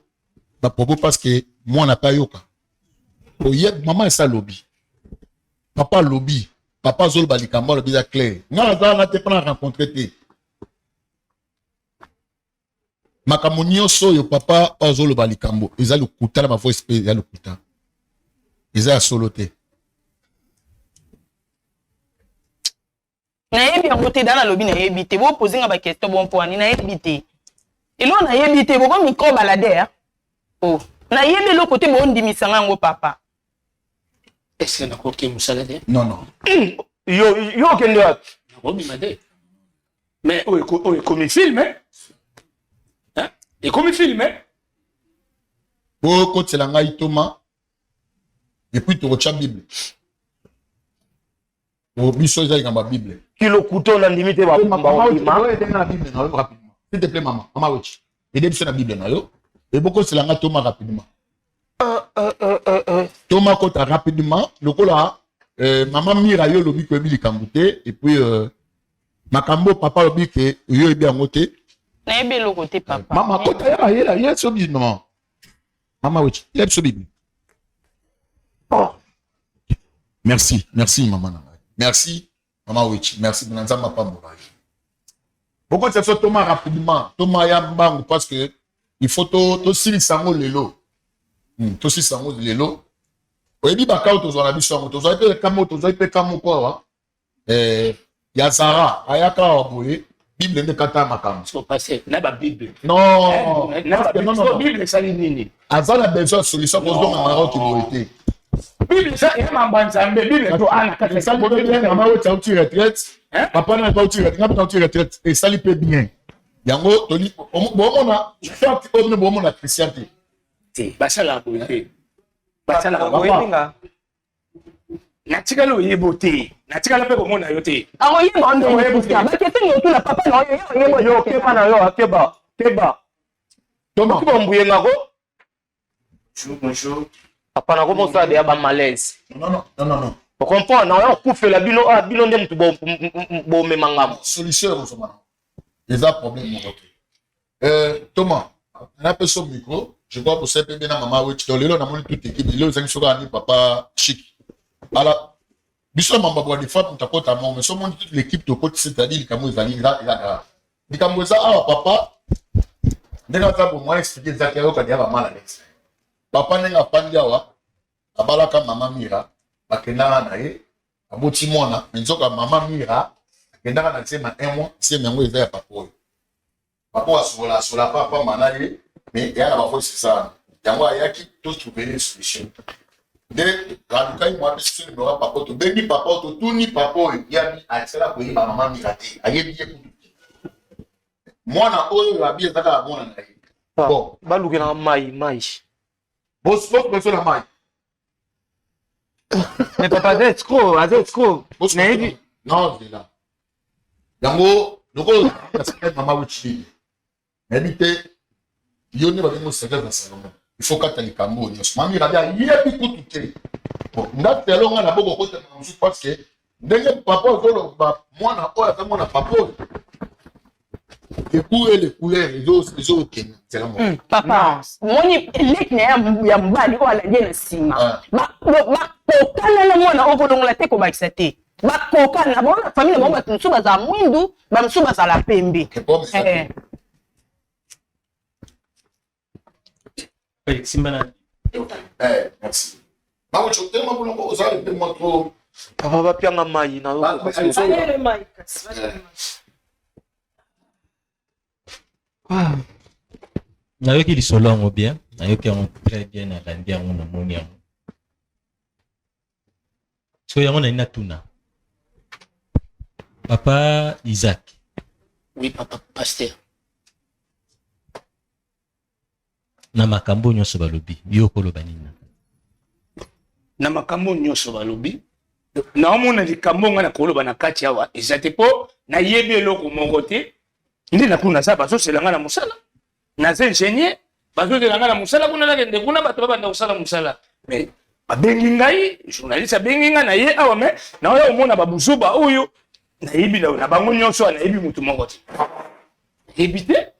ba propos parce que moi na pas yoka oye mama esa lobby papa lobby papa zolo balikamba lobby za clair nga za na te pas rencontrer te makambo nyonso yo papa azolo balikambo eza lokuta na ba voix pe eza lokuta eza ya solo te na yebi yango te dana lobi na yebi te bo poser nga ba question bon point na yebi te elo na yebi te bo micro balader oh na yebi lo côté bo ndimisa ngo papa est-ce que na ko ke musala de non yo kende wapi na ko bimade mais o comme film hein et comme film hein bo kotela ngai toma et puis to cha bible o biso eza ngamba bible kilo kuto na limite ba pamba ma na bible na yo rapidement s'il te plaît mama wechi et biso na bible na yo et boko tela ngai toma rapidement toma kota rapidement lokola maman mira yo lobi ko bi likambuté et puis makambo papa lobi ke yo ebi angote na yebi lo côté papa mama kota ya so bi maman mama wechi ya so bible oh merci maman merci maman wechi merci bonanzama pambola beaucoup de choses Thomas rapidement Thomas ya mbangu parce que il faut to sili sango lelo to sili sango lelo oyebi bakao tozala biso ngo tozala pe kamo kwa ya Zara ayaka waboye bible nde kata makambo so passé na ba bible non non bible ça nini azala besoin solution pour donc Maroc qui doit été bible ça et mambanzambe bible to ana ka ça pour bien maman au tauti retraite papa na tauti retraite et ça lui peut bien yango toli bomona soit on bomona christianité te basala ko te basala ko Oyenga. natikala oyebo te natikala pe komona yo te ako yeba ndo yebuka ba kete yo tula papa na yo yebo yo keba na yo akeba Thomas ko mbuye ngako bonjour papa na ko mosa de ba malaise non on comprend na yo kufela bino nde mutu bo memangamo solution osomana eza problème mon Thomas na peso micro je vois pour ça bien na maman wechi to lelo na moni toute équipe lelo zangi soka ni papa chic ala biso mamba bo de fois mutakota mo mais so moni toute l'équipe to côté c'est-à-dire kamo ezali ila dikambo za awa papa ndeka ta bo moi expliquer za kero ka dia ba mala next papa nenga pandi awa abalaka mama mira bakendaka na ye aboti mwana nzoka mama mira akendaka na tsema un mois c'est yango eza ya papa oyo papa asola papa mana ye mais ya na bafo c'est ça yango ayaki to trouver une solution de radukai moi biso ni bora papa to bengi papa to tuni papa oyo ya bi atsela ko yiba mama mira te ayebi ye kutu mwana oyo abi ezaka mwana na ye bon baluke na mai boss beso na mai Mais papa c'est trop. na yebi non c'est là yango lokolo na mama wechi habite yo ne babengo secret na salon il faut kata likambo nyos mami rabia yebi kutu te bon ngate longa na boko kota na musu parce que ndenge papa zolo ba mwana oya ta mwana papa les couleurs les autres ken c'est là papa moni lek na ya mbali o ala je na sima ba kokana na mwana o bolongola te ko bakisa te ba kokana bona famille na ba tsuba za mwindu ba msuba za la pembe Simbana merci Maman, tu es tellement bon, ça va moi trop. Papa va pianga mai na. nayoki lisolo yango bien nayoki yango très bien nalandi yango namoni yango so yango nali natuna papa Isaac. Oui, papa, pasteur. Na makambo nyonso balobi yo koloba nini Na makambo nyonso balobi naomona likambo nga na koloba na kati awa eza te mpo nayebi eloko moko te nde nakuna sa bazosela nga na mosala naza ingénieur bazosela nga na mosala kuna nakende kuna bato babanda kosala mosala mais babengi ngai journaliste abengi nga na ye awa me naoya omona babuzuba oyo nayebi na bango nyonso nayebi motu moko te nayebi te.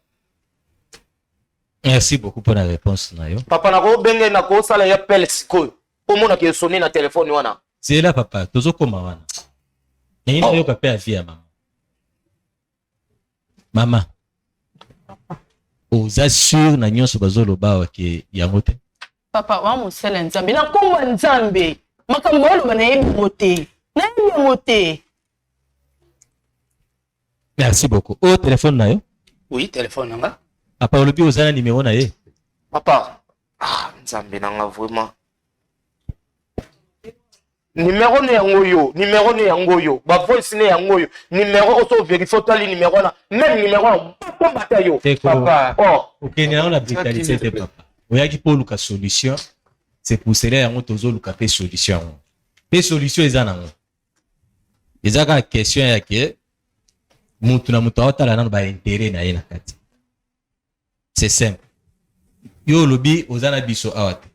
Merci beaucoup pour la réponse nayo. Papa nako benge nako sala ya pele sikoyo. Omona ke soni na telefone wana. C'est là papa, tozo koma wana. Nini yo kapé avia mama. Mama. Oza sûr na nyonso bazoloba wa ke yango te. Papa wa musala nzambe na komba nzambe. Makambo olo na yebi mote. Na yebi mote. Merci beaucoup. Au téléphone nayo? Oui, téléphone nanga. Papa olobi ozana numéro na ye. Papa, nzambe nanga vraiment. Numéro ne yango yo, ba voice ne yango yo. Numéro oso vérifie tali numéro na, même numéro pas bata yo. Papa. Oh, OK, na la brutalité de papa. Oyaki po luka solution. C'est pour cela yango tozo luka pe solution. Pe solution ezana ngo. Ezaka question ya ke mutu na mutu otala na ba intérêt na ye na kati. C'est simple. Yo lobi ozana biso awate.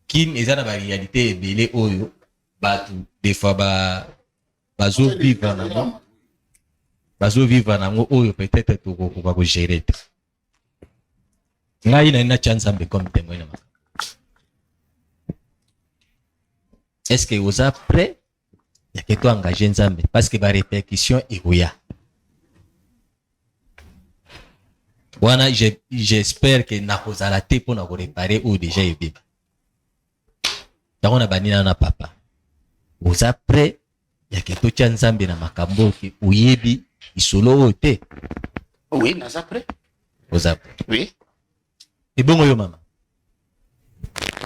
Kin ezana ba réalité ebele oyo batu des fois bazo vivre nango. Bazo vivre nango oyo peut-être to ko gérer. Ngai na chance ambe comme témoin na maka. Est-ce que vous êtes prêt? Ya que toi engager nzambe parce que ba répercussion egoya. Wana j'espère que nakozala te pour na réparer ou déjà yebi. Tango na banina na papa. Vous êtes prêt? Ya que to nzambe na makambo ki uyebi isolo te. Oui, naza prêt. Vous êtes prêt? Oui. Et bon yo mama.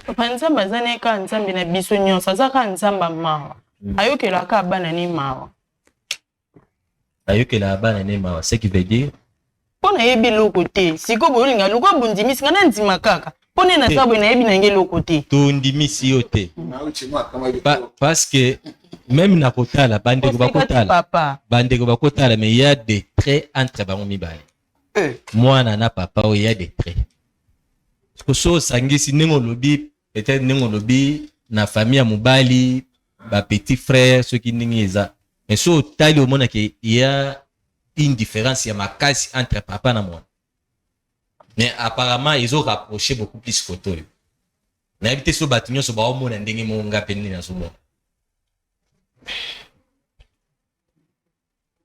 Papa nzambe azane ka nzambe na biso nyonso azaka nzamba mawa. Ayokela ka bana ni mawa. Ayokela bana ni mawa, ce qui veut dire pona yebi loko te siko bolinga loko bundimisi ngana nzima kaka pona na sabo na yebi na nge loko te to ndimisi yo te parce que même na kotala bandeko bakotala mais il y a des traits entre bango mibale mwana na papa o il y a des traits so sangisi nengo lobi peut-être nengo lobi na famille ya mobali ba petit frère ceux qui ningiza mais so tali au mona que il y a une différence, il y a ma casse entre papa et moi. Mais apparemment, ils ont rapproché beaucoup plus photo. Na habité sur bâtiment sur ba mo na ndenge mo nga penni na so mo.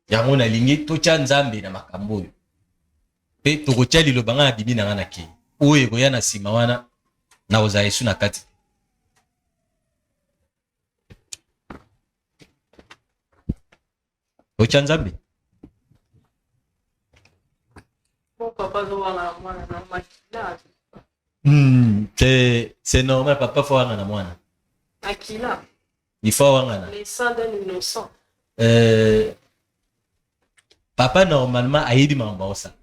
Ya mo na lingi to cha nzambe na makambo yo. Pe to ko cha lilo banga bibi na ngana ki. Oye go ya na sima wana na oza Yesu na kati. To cha nzambe. C'est normal, papa faut avoir un moine. Akila. Il faut avoir un. Les sangs d'un innocent. Papa normalement a yébi mambosa.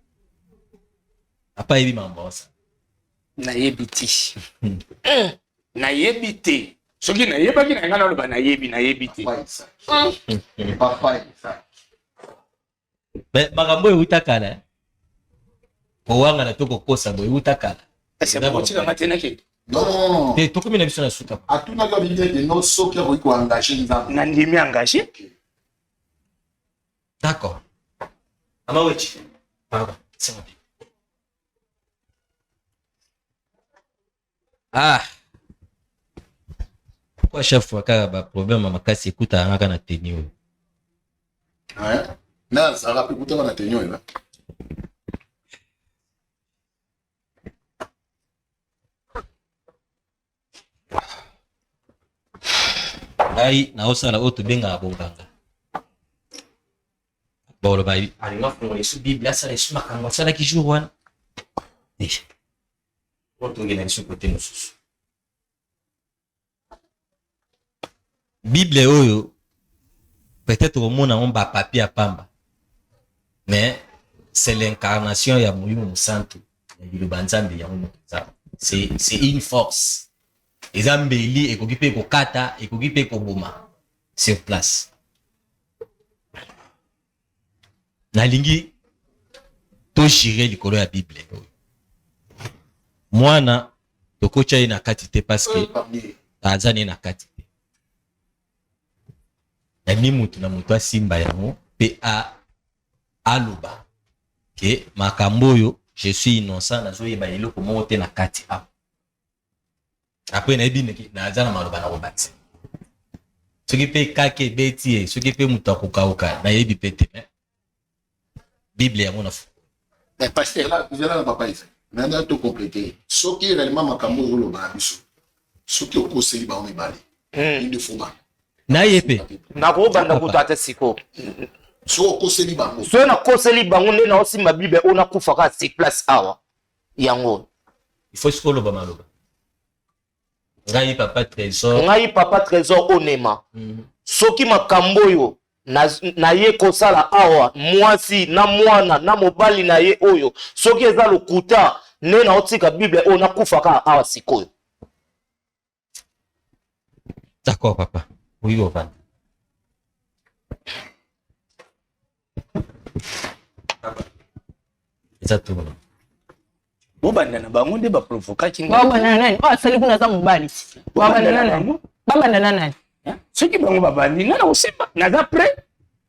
Papa yébi mambosa. Na yebiti. Na yebiti. Soki na yebaki na ngana loba na yebiti. Papa ça. Mais makambo utakala. Owanga na toko kosa boy utakala. C'est bon tu vas maintenant que. Non. Et to comme na biso na suka. Atuna ka bidé de no soki ko engager nzambe. Na ndimi engagé. D'accord. Amawechi. Pardon, c'est moi. Ah. Pourquoi chaque fois qu'il y a un problème, ma casse écoute à un canard tenue. Ouais. Non, ça va écouter ma tenue là. ngai naosala oyo tobengaka bonganga boloba alinga fungola esu bible asala esu makambo asalaki jour wana oyo tongena lisu kote mosusu bible oyo peut-être omona ngo bapapier ya pamba mais c'est l'incarnation ya Molimo Santo ya liloba nzambe yango moto eza c'est une force eza mbeli ekoki mpe kokata ekoki mpe koboma sur place nalingi togire likolo ya bible oyo mwana tokotya ye na kati te parce que aza ne na kati te nani mutu na mutu asimba yango mpe aloba ke makambo oyo je suis innocent nazoyeba eloko moko te na kati awa apres nayebi naza na maloba na kobati soki mpe kaka ebeti ye soki mpe mutu akokauka nayebi mpe te bible yango na fu pasteur ezala na papa isa nanda to compléter soki réellement makambo ozoloba na biso soki okoseli bango mibale inde foba naye mpe nakobanda kuta ate siko so okoseli bango so nakoseli bango nde naosimba bible oyo nakufaka sur place awa yango il faut sikoloba maloba ngai papa trésor onema soki makambo oyo na ye kosala awa mwasi na mwana na mobali na ye oyo soki eza lokuta nde naotika bible oyo nakufaka awa sikoyo d'accord papa oui ovanda eza tuna bobanda na bango nde baprovokaki babanda nani asali kuna za mobali babanda nani babanda nani soki bango babandi nga na kosimba naza pre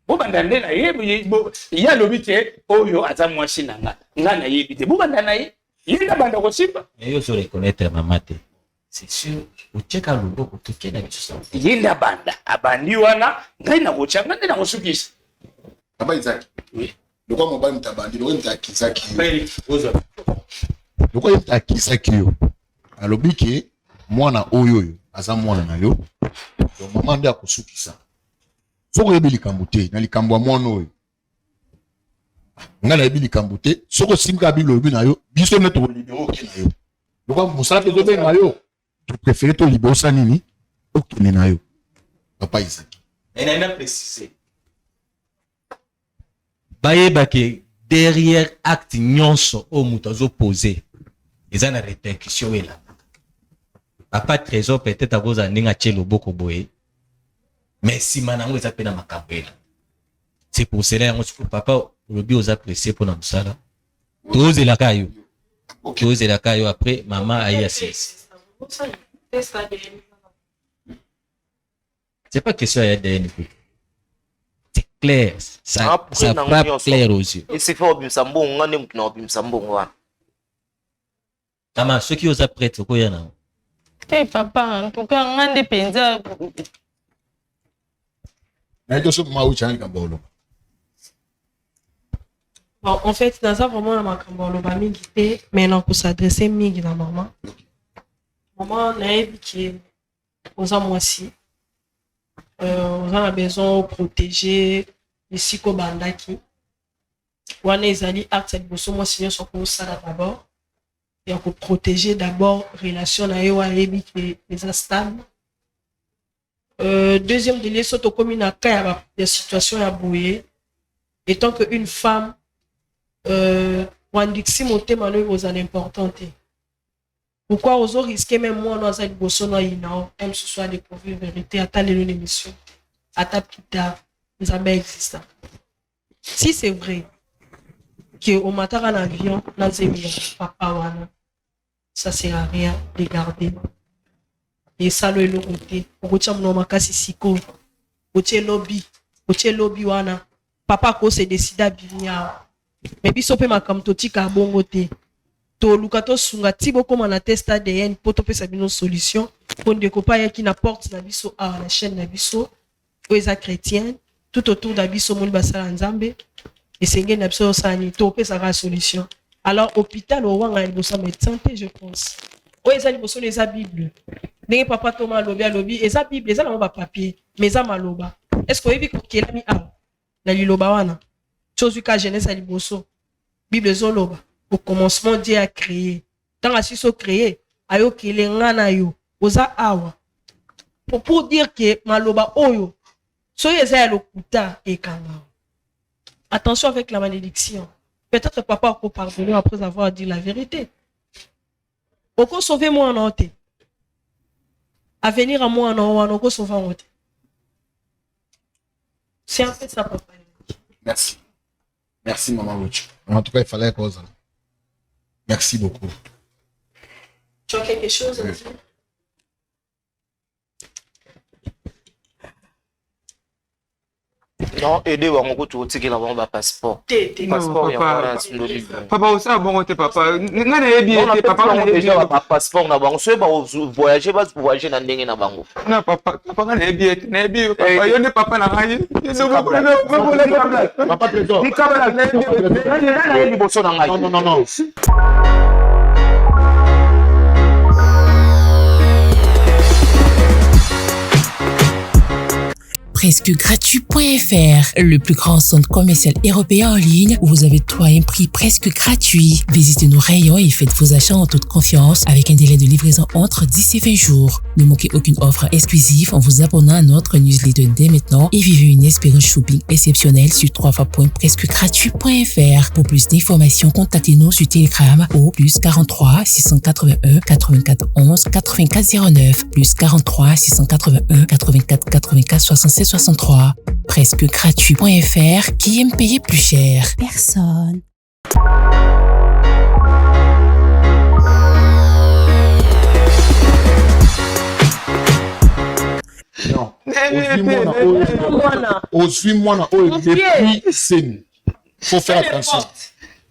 bobanda nde na ye ye alobi te oyo aza mwasi na nga nayebi te bobanda na ye ye nabanda kosimba yo ozo reconnaître mama te c'est sûr otyeka loboko toke na biso ye nde abandi wana ngai nakotya nga nde nakosukisa papa izaki lokwa mobali mutu abandi lokwa mutu akisaki lokwa ye mutu akisaki yo alobi ke mwana oyo aza mwana na yo mama nde akosukisa soko yebi likambo te na likambo ya mwana oyo nga nayebi likambo te soko osimika bilobi na yo biso nde tokolibere oke na yo lokwa mosala mpe tobenga yo toprefere tolibere osa nini okende na yo papa izaki naina préciser bayebake derrière acte nyonso oyo moto azopose eza na répercussion ela papa trésor peut-être akozala ndenge atie loboko boye mais nsima nango eza mpe na makambo ela c'est pour cela yango siko papa olobi oza pressé mpona mosala tozelaka yo après mama aye asilisi c'est pas question ya ADN pe c'est clair ça frappe clair aux yeux isifa obimisa mbongo nga nde mutu na obimisa mbongo wana mama soki oza prêtre okoya nango papa en tout cas nga nde mpenza Bon, en fait, dans ça, vraiment, ma campagne, mais on peut s'adresser mingi na maman. Maman, on a dit aux hommes aussi, on a besoin de protéger les psychobandaki. On a des alliés actes de besoin, moi, sinon, on ça d'abord. Et on peut protéger d'abord relation avec les instables. Deuxième délai, c'est au commune à Kaya, la situation à bouillé. Étant qu'une femme, Wandixi monté manœuvre aux importantes. Pourquoi aux risquer même moi dans cette bossonne même ce soit découvrir vérité à ta l'émission à ta plus tard nous avons existant. Si c'est vrai que au matin en avion dans papa wana ça sert à rien de garder et ça le côté pour que mon makasi siko otie lobby wana papa ko se décide à venir mais biso pe makam totika bongo te to lukato sunga tibo comme na test ADN pour to pesa bino solution pour ndeko pa yaki na porte na biso à la chaîne na biso oeza chrétien tout autour da biso moni basala nzambe et senge na biso sani to pesa la solution alors hôpital o wanga liboso médecin je pense oeza liboso les bible ndenge papa Thomas alobi eza bible eza na ba papier mais eza maloba est-ce que oyebi kokelami awa na liloba wana chose ka Genèse ya liboso bible ezoloba au commencement Dieu a créé tant asiso créé ayokele nga na yo oza awa pour dire que maloba oyo soki eza ya lokuta ekanga. Attention avec la malédiction. Peut-être papa peut pardonner après avoir dit la vérité. Oko sauver moi en ôté. À venir à moi en oko sauver en ôté. C'est un peu ça, papa. Merci. Merci, maman Roach. En tout cas, il fallait cause. Merci beaucoup. Tu as quelque chose à dire? Non, aider bango ko tu tiki la bango passeport. Passeport ya wana sindoli. Papa osa bongo te papa. Nga na yebi te papa na yebi ba passeport na bango. So ba voyager na ndenge na bango. Na papa nga na yebi papa yo ne papa na ngai. Papa trésor. Ni kabala na yebi boso na ngai. Non. Presque gratuit.fr, le plus grand centre commercial européen en ligne où vous avez tout à un prix presque gratuit. Visitez nos rayons et faites vos achats en toute confiance avec un délai de livraison entre 10 et 20 jours. Ne manquez aucune offre exclusive en vous abonnant à notre newsletter dès maintenant et vivez une expérience shopping exceptionnelle sur www.presquegratuit.fr. Pour plus d'informations, contactez-nous sur Telegram au +43 681 84 11 84 09 +43 681 84 84 67 63. Presque gratuit.fr. Qui aime payer plus cher? Personne. Non. Suis-moi depuis scène. Faut faire attention.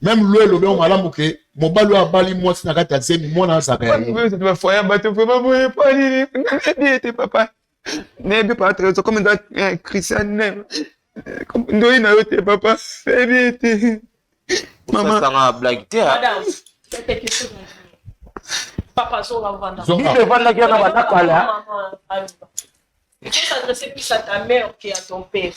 Même le on m'a l'amoké. Mon balo a bali moi si nakati ya scène moi na saka. Tu vas foyer bateau vraiment moi pas ni papa. Nebi pas très comme dans Christian comme ndoyi na yote papa. Nebi maman ça nga blague te. Madame, c'est quelque chose. Papa Zola vanda. Zola vanda qui na bana kala. Il faut s'adresser plus à ta mère qu'à ton père.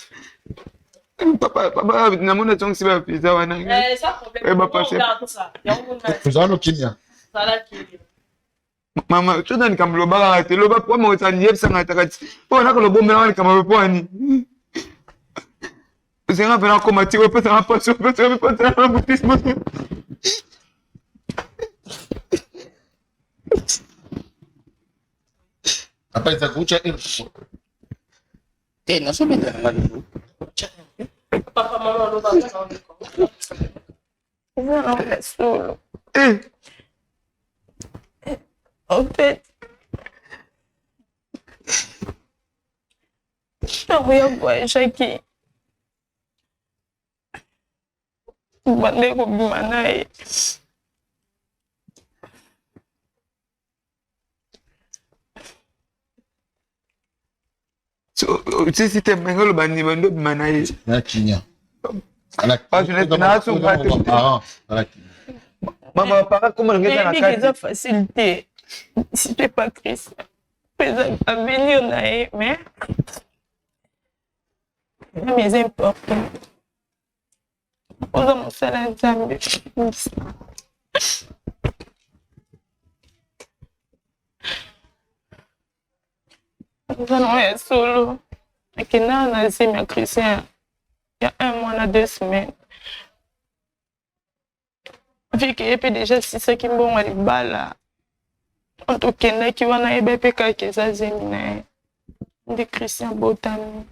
Papa, namona tongi siba pizza wana. Ça problème. Papa, ça. Pizza no kinya. Sala kinya. Mama, tu n'as qu'à me loba, tu loba pour moi, ça n'y est pas takati. Pour na ko lobo mela kama bopwani. Zenga vena ko mati, o pesa pas so, pesa pas na boutisme. Apa itu kucing itu? Tena so benda ngadu. Papa mama loba na Non, solo. En fait, je regarde Jackie. Bande ko bimanae. So, si te mengolo bani bando bimanae. Na kinya. Pas je n'ai pas sur Maman, papa, comment on est dans la carte? C'est facilité. Si tu n'es pas Christ, à venir, mais c'est important. On a mon salaire d'ami. Nous allons être solo. Et que nous avons un chrétien. Il y a 1 mois, 2 semaines. Vu qu'il y a déjà 6 qui m'ont allé bala. En tout cas, qui vont aller bébé qui ça zemine. Des chrétiens botaniques.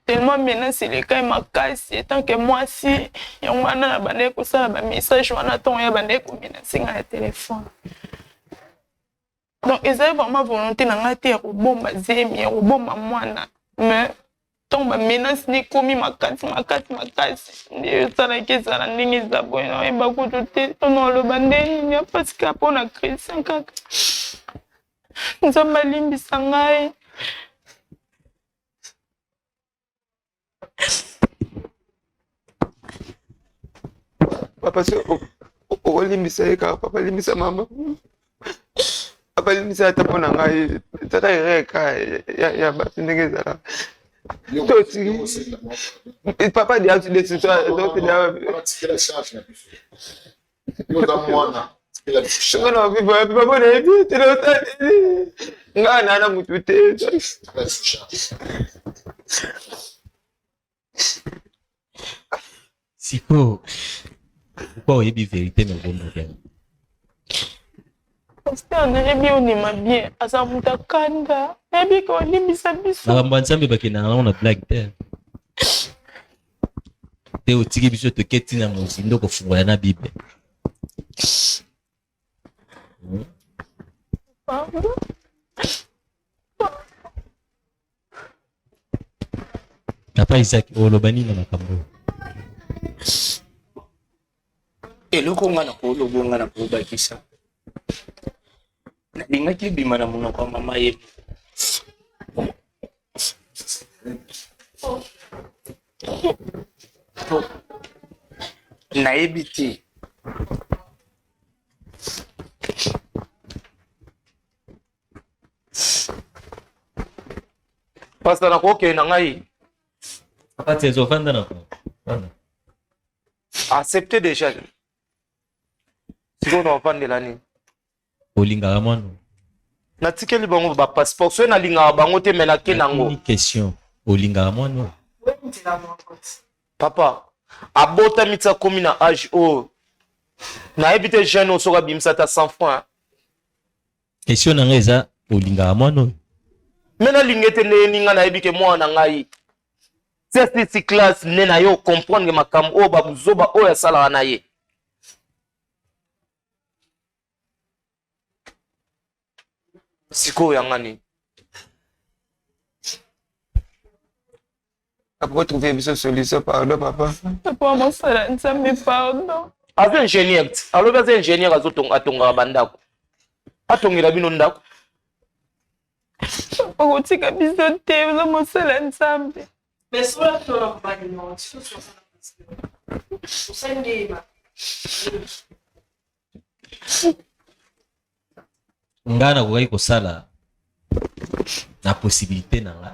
Tellement maintenant c'est le cas ma casse tant que moi si y a un bande ko ça ba message wana ton ya bande ko mina singa téléphone. Donc ils avaient vraiment volonté na ngati ya bomba zemi ya bomba mwana mais tomba menace ni komi makati ni sala kesala ndingi za bono e ba kutote tono lo bandeni ni parce que pona chrétien kaka nzamba limbi sangai papa so o limbisa eka papa limbisa mama papa limisa ata mpona ngai tata ereka ya bato ndenge ezala papa dia décision papa nayebi te naotaneli ngai nana mutu te siko pourquoi oyebi vérité na obomokela Pasteur nayebi onima bien aza moto akanda nayebi ke olimbisa biso makambo ya nzambe bakendaka nango na blague te te otiki biso toke ntina mozindo kofungola na bible papa Isaac oloba nini na makambo eloko nga na koloba nga na kolobakisa nalingaki ebima na monoko ya mama ye nayebi te pasta nakokende na ngai papa te ezofanda na accepte déjà sikoyo na ofandela nini olingaka mwana natikeli bango bapasseport soki nalingaka bango te me nake nango question olingaka mwana papa abotami ti akomi na age oyo nayebi te jeune oyo soki abimisa ata 100 francs question na ngai eza olingaka mwana oyo me nalinga ete ndeni nga nayebi ke mwana na ngai sesisi classe nde na ye okomprendre makambo oyo babuzoba oyo asalaka na ye sikoyo yanga nini apo trouver biso solution pardon papa papa mosala nzambe pardon aza ingénieur ti alobi aza ingénieur atongaka bandako atongela bino ndako okotika biso te oza mosala nzambe ngai nakokaki kosala na possibilité na nga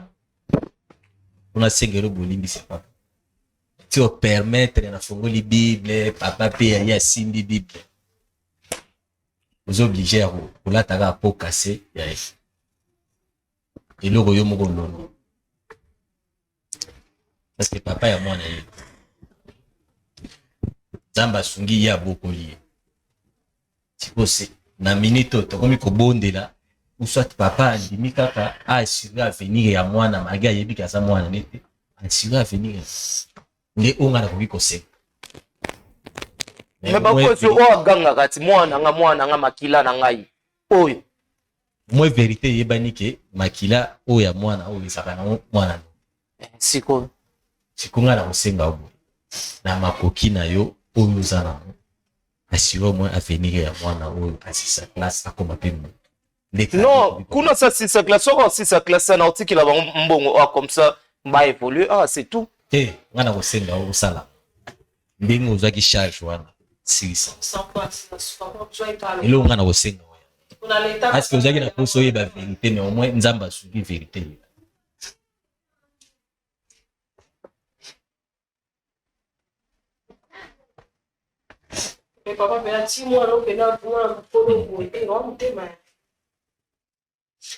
mpona sengelo bolimbisi papa ti opermettre na fongoli bible papa mpe yaye asimbi bible oza oblige ya kolataka po kase ya ye eloko yo moko lono parce que papa ya mwana ye nzambe asungi ye abokoli ye sikose na minute oyo tokomi kobondela uswati papa andimi kaka aasure avenir ya mwana malgré ayebi ke aza mwana nete asure avenir nde oyo ngai nakoki kosenga me bakosi oyo agangaka ti mwana nga makila na ngai oyo moi vérité eyebani ke makila oyo ya mwana oyo ezaka nango mwana no sikoyo ngai nakosenga oyo na makoki na yo oyo oza nango asure au moins avenir ya mwana oyo asisa classe akoma mpe moto non kuna sa sisa classe soko sisa classe na otikela bango mbongo comme ça ba évoluer c'est tout te nga na kosenga osala ndenge ozwaki charge wana silisa eloko nga na kosenga parce que ozwaki na poso oyeba vérité mais au moins nzambe asuki vérité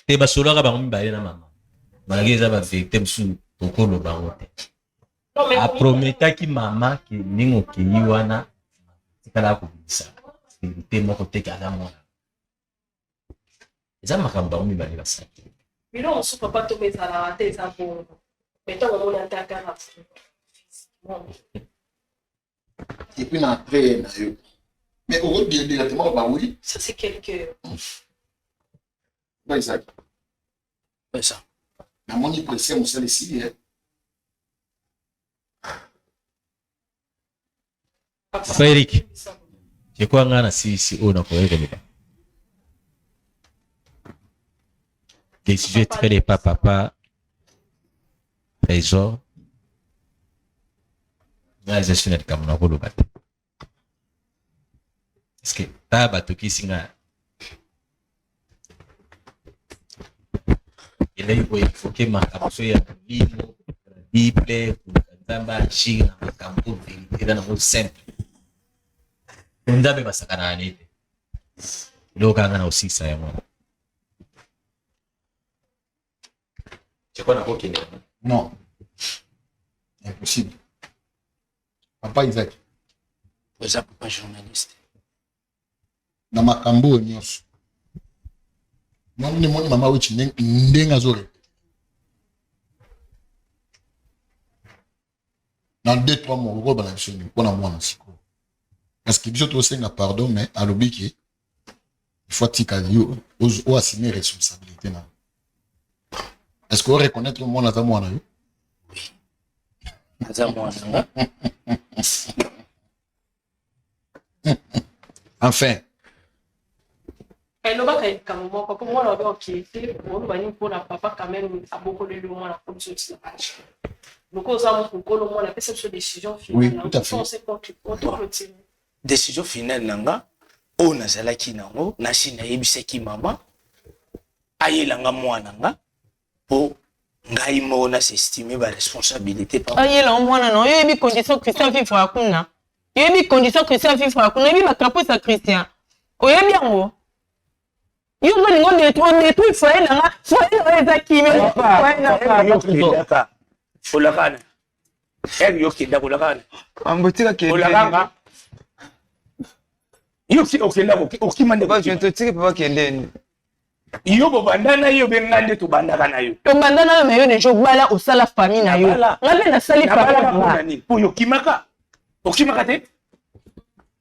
te basolaka bango mibale na mama malgré eza bavérité mosusu tokoloba bango te aprometaki mama ke ndenge okei wana tikala kobimisa vérité moko te aza mwana eza makambo bango mibale basaki biloko mosusu papa tomo ezalaka te eza bongo metango omoni ata kaka et puis na après na yo mais au lieu de directement bah oui ça c'est quelque bah Isaac ça na moni pression mo sala ici Papa Eric je crois nga na sisi oyo nakoki koloba décision etikali epa papa trésor nga eza na likambo na koloba te parce que tala batokisi nga il faut que makambo so ya limo bible kutamba shina makambo vérité na simple ndabe basakana anite lokanga na usisa ya mwana chekona kokene Non. Impossible. Papa Isaac. Vous êtes pas journaliste. Na makambo nyonso. Moni mama wichi ndenga zore. Dans 2-3 mois, on va balancer pour la moine siko. Parce que biso to senga pardon mais à l'obiki il faut tika yo o assumer responsabilité na. Est-ce qu'on reconnaît le monde à moi là? Enfin. Elle n'a pas qu'à être comme moi, papa, moi, on a enquêté, on va dire pour la papa, quand même, à beaucoup de loin, la commission de slapage. Donc, on a la perception de décision finale. Oui, tout à fait. On sait qu'on peut tirer. Décision finale, nanga, on a zalaki nango, nasi na yebiseki mama, ayelanga mwana nga, pour ngai mona s'estimer ba responsabilité par ayela mwana no yebi condition Christian vivre akuna yebi condition Christian vivre akuna yebi makapo sa Christian oyebi yango yo ngo détruire foyer nanga foyer ezaki mais foyer na fulakana yo kinda kulakana ambotika ke kulakanga yo ki okenda okimande ba je te tire papa kendeni yo bobandana yo bengande to bandaka na yo to bandana yo meyo ne jobala osala famille na yo ngabe na sali famille pour yo kimaka okimaka te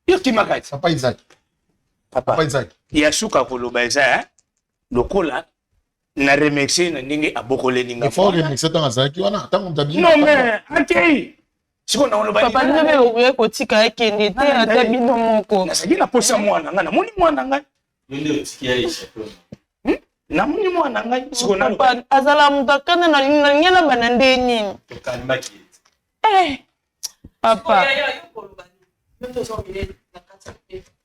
yo kimaka te Papa Isaac. Papa Isaac. Ya suka koloba eza lokola na remercier na ndenge abokole ninga faut remercier dans Azaki wana tango mtabi non mais akei siko na koloba papa ndobe oye kotika ekende te ata bino moko na saki na posa mwana nga na moni mwana nga ndio tikia isha na moni mwana nga siko na papa azala mutakana na nyela banande nini tokanimaki papa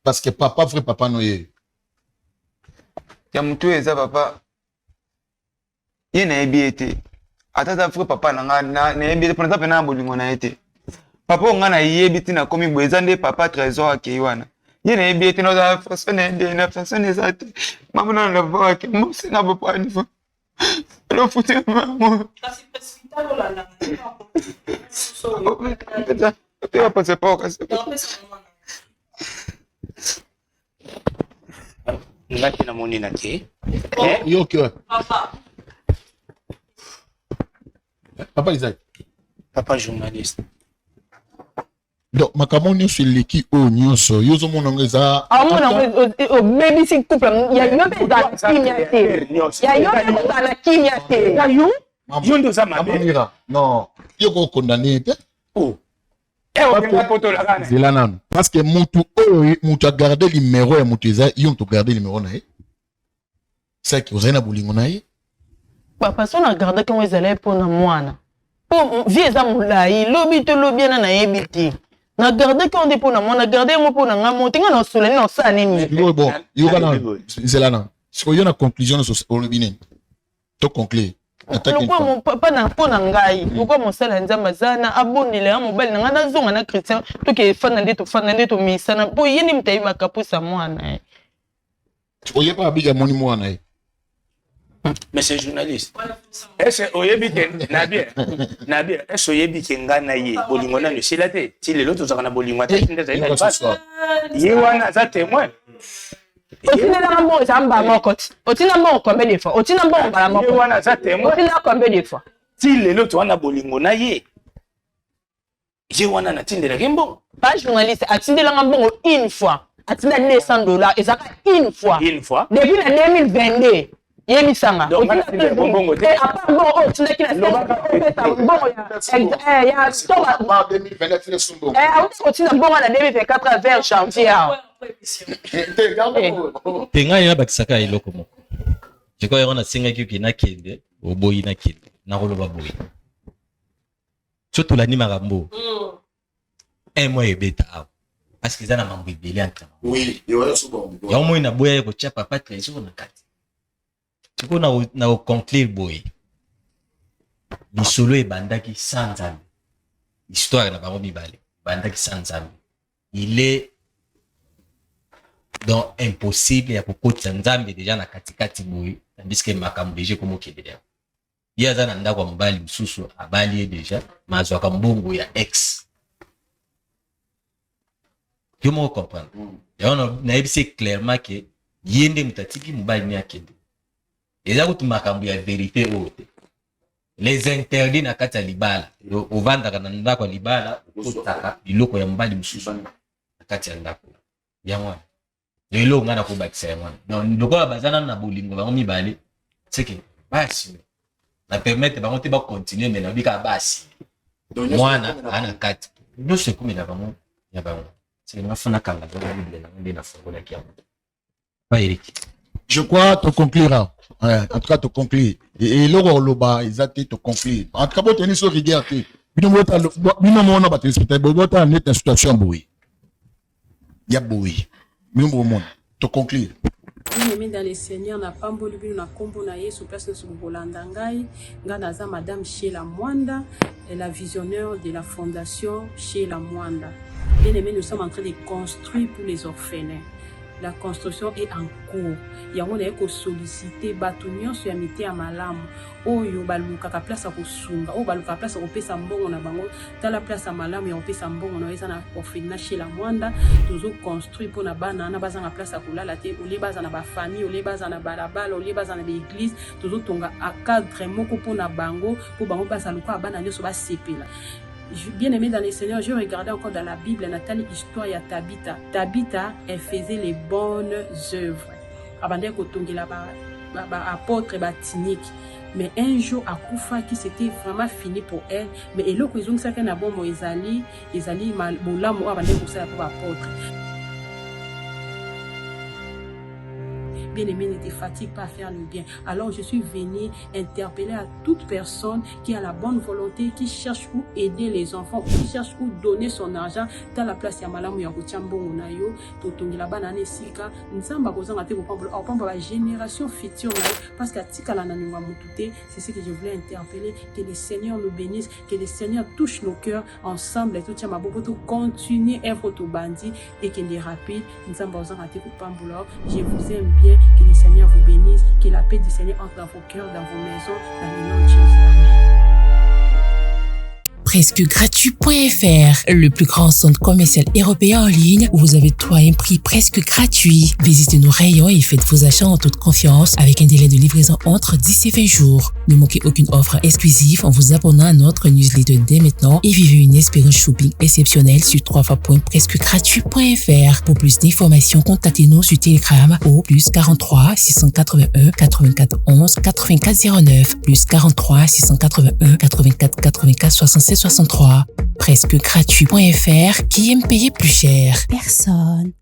parce que papa vrai papa noye ya mutu eza papa ye na yebi ete atata vrai papa na yebi ete pona pena bolingo na ete papa nga na yebi tina komi bo eza nde papa trésor akei wana ye na yebi ete na façon na façon eza te mama na na papa ke mo singa bo pa niveau lo futi mama Kasi presfitalo la na. te va passer pas kasi ngati na moni na ke yo que Papa. Papa Isaac. Papa journaliste. Donc makambo nyonso eleki oyo nyonso yo ozomona ngo eza obebisi couple ya yo mpe ezala kimia te ya yo mpe ezala kimia te ya yo yo ndo oza mabe non yo kokondane te zela nano parce que mutu oyo mutu agarde numéro ya mutu eza yo mutu agarde numéro na ye saki ozali na bolingo na ye papa so na garde kango ezala mpona mwana po vie eza molai lobi to lobi ana nayebi te na garde kango nde mpona mwana garde mo mpona nga mo te nga na osolani na osala nini bon yoka na zela nano siko yo na conclusion nyonso olobi nini to conclure lokwa mon papa na mpona ngai lokwa mosala nzambe aza na abondela ya mobali na ngai nazonga na chrétien toke efanda nde tomisana mpo ye nde moto ayebaka pusa mwana oyeba abika moni mwana ye mais c'est journaliste est-ce oyebi ke na bien est-ce oyebi ke nga na ye bolingo nano esila te ti lelo tozaka na bolingo ata nde ezali na libasa ye wana aza témoin otinelanga mbongo eza mbala moko ti otina mbongo combien de fois otina mbongo mbala moko wana aza témoin otina combien de fois ti lelo toza na bolingo na ye ye wana natindelaki mbongo pas journaliste atindelanga mbongo une fois atinda $200 ezaka une fois depuis na 2022 yemisanga otina mbongo te apa mbongo otindaki na mbongo ya otina mbongo na 2024 vers janvier awa te ngai nabakisaka eloko moko jikoya yango nasengaki oke nakende oboyi nakende nakoloba boyi so tolandi makambo un mois ebeta awa parceke eza na mambo ebele entre yango moi naboya ye kotia papa trésor na kati siko na conclure boy lisolo ebandaki sans nzambe histoire na bango mibale bandaki sans nzambe il est donc impossible ya kokotisa nzambe déjà na katikati boye tandis que makambo deja komokende ya ye aza na ndako ya mobali mosusu abali ye deja mazwaka mbongo ya ex yo moko comprendre yango nayebisi clairement ke ye nde moto atiki mobali ni akende eza kutu makambo ya vérité oyo te les interdits na kati ya libala ovandaka na ndako ya libala okotaka biloko ya mobali mosusu na kati ya ndako yango lelo nga na kobakisa yango donc lokola bazana na bolingo bango mibale seke basi na permettre bango te bacontinue mais na bika basi mwana ana kati nyonso ekumela bango ya bango seke ngafuna kanga za bible na nde na fongola ki yango pas Eric. Je crois te conclure. Ouais, en tout cas te conclure. Et loko loba izate te conclure. En tout cas bo tenir sur rigueur te. Bino mona ba te respecter bo ta net situation boui. Ya boui. Bino monde te conclure. Bien-aimé dans le Seigneur, na pamboli bino na kombo na Yesu place na bolanda ngai, nga naza madame Sheila Mwanda, la visionnaire de la fondation Sheila Mwanda. Bien-aimé, nous sommes en train de construire pour les orphelins. La construction est en cours. Yango na eko solliciter batu nyonso ya mite ya malamu oyo balukaka place ya kosunga oyo balukaka place ya kopesa mbongo na bango tala place ya malamu ya kopesa mbongo na eza na orphelinat chez la Mwanda tozo construire pour na bana na bazanga place ya kolala te ole baza na ba famille ole baza na balabala ole baza na l'église tozo tonga a cadre moko pour na bango pour bango baza luka bana nyonso ba sepela. Bien aimé dans le Seigneur, je regardais encore dans la Bible, Nathalie, histoire ya Tabitha. Tabitha, elle faisait les bonnes œuvres. Avant d'être là, apôtre batinique. Mais un jour, à Koufa, qui c'était vraiment fini pour elle. Mais elle a dit que ça n'a bon Ezali mal boula moi avant d'être ça pour apôtre. Bien-aimé, ne te fatigue pas à faire le bien. Alors je suis venue interpeller à toute personne qui a la bonne volonté, qui cherche où aider les enfants, qui cherche où donner son argent dans la place ya malamu ya kotiambongo na yo totongi la banane sika nzamba kozanga te kopamba la génération future na parce que tika la nanunga mutute. C'est ce que je voulais interpeller, que le Seigneur nous bénisse, que le Seigneur touche nos cœurs ensemble et tout tient ma beaucoup to continuer œuvre to bandi et que les rapides nzamba kozanga te kopamba. Je vous aime bien. Que le Seigneur vous bénisse, que la paix du Seigneur entre dans vos cœurs, dans vos maisons, dans le nom de Jésus. Amen. Presquegratuit.fr, le plus grand centre commercial européen en ligne où vous avez tout à un prix presque gratuit. Visitez nos rayons et faites vos achats en toute confiance avec un délai de livraison entre 10 et 20 jours. Ne manquez aucune offre exclusive en vous abonnant à notre newsletter dès maintenant et vivez une expérience shopping exceptionnelle sur www.presquegratuit.fr. Pour plus d'informations, contactez-nous sur Telegram au +43 681 84 11 84 09 +43 681 84 84 67 63. Presquegratuit.fr, qui aime payer plus cher? Personne.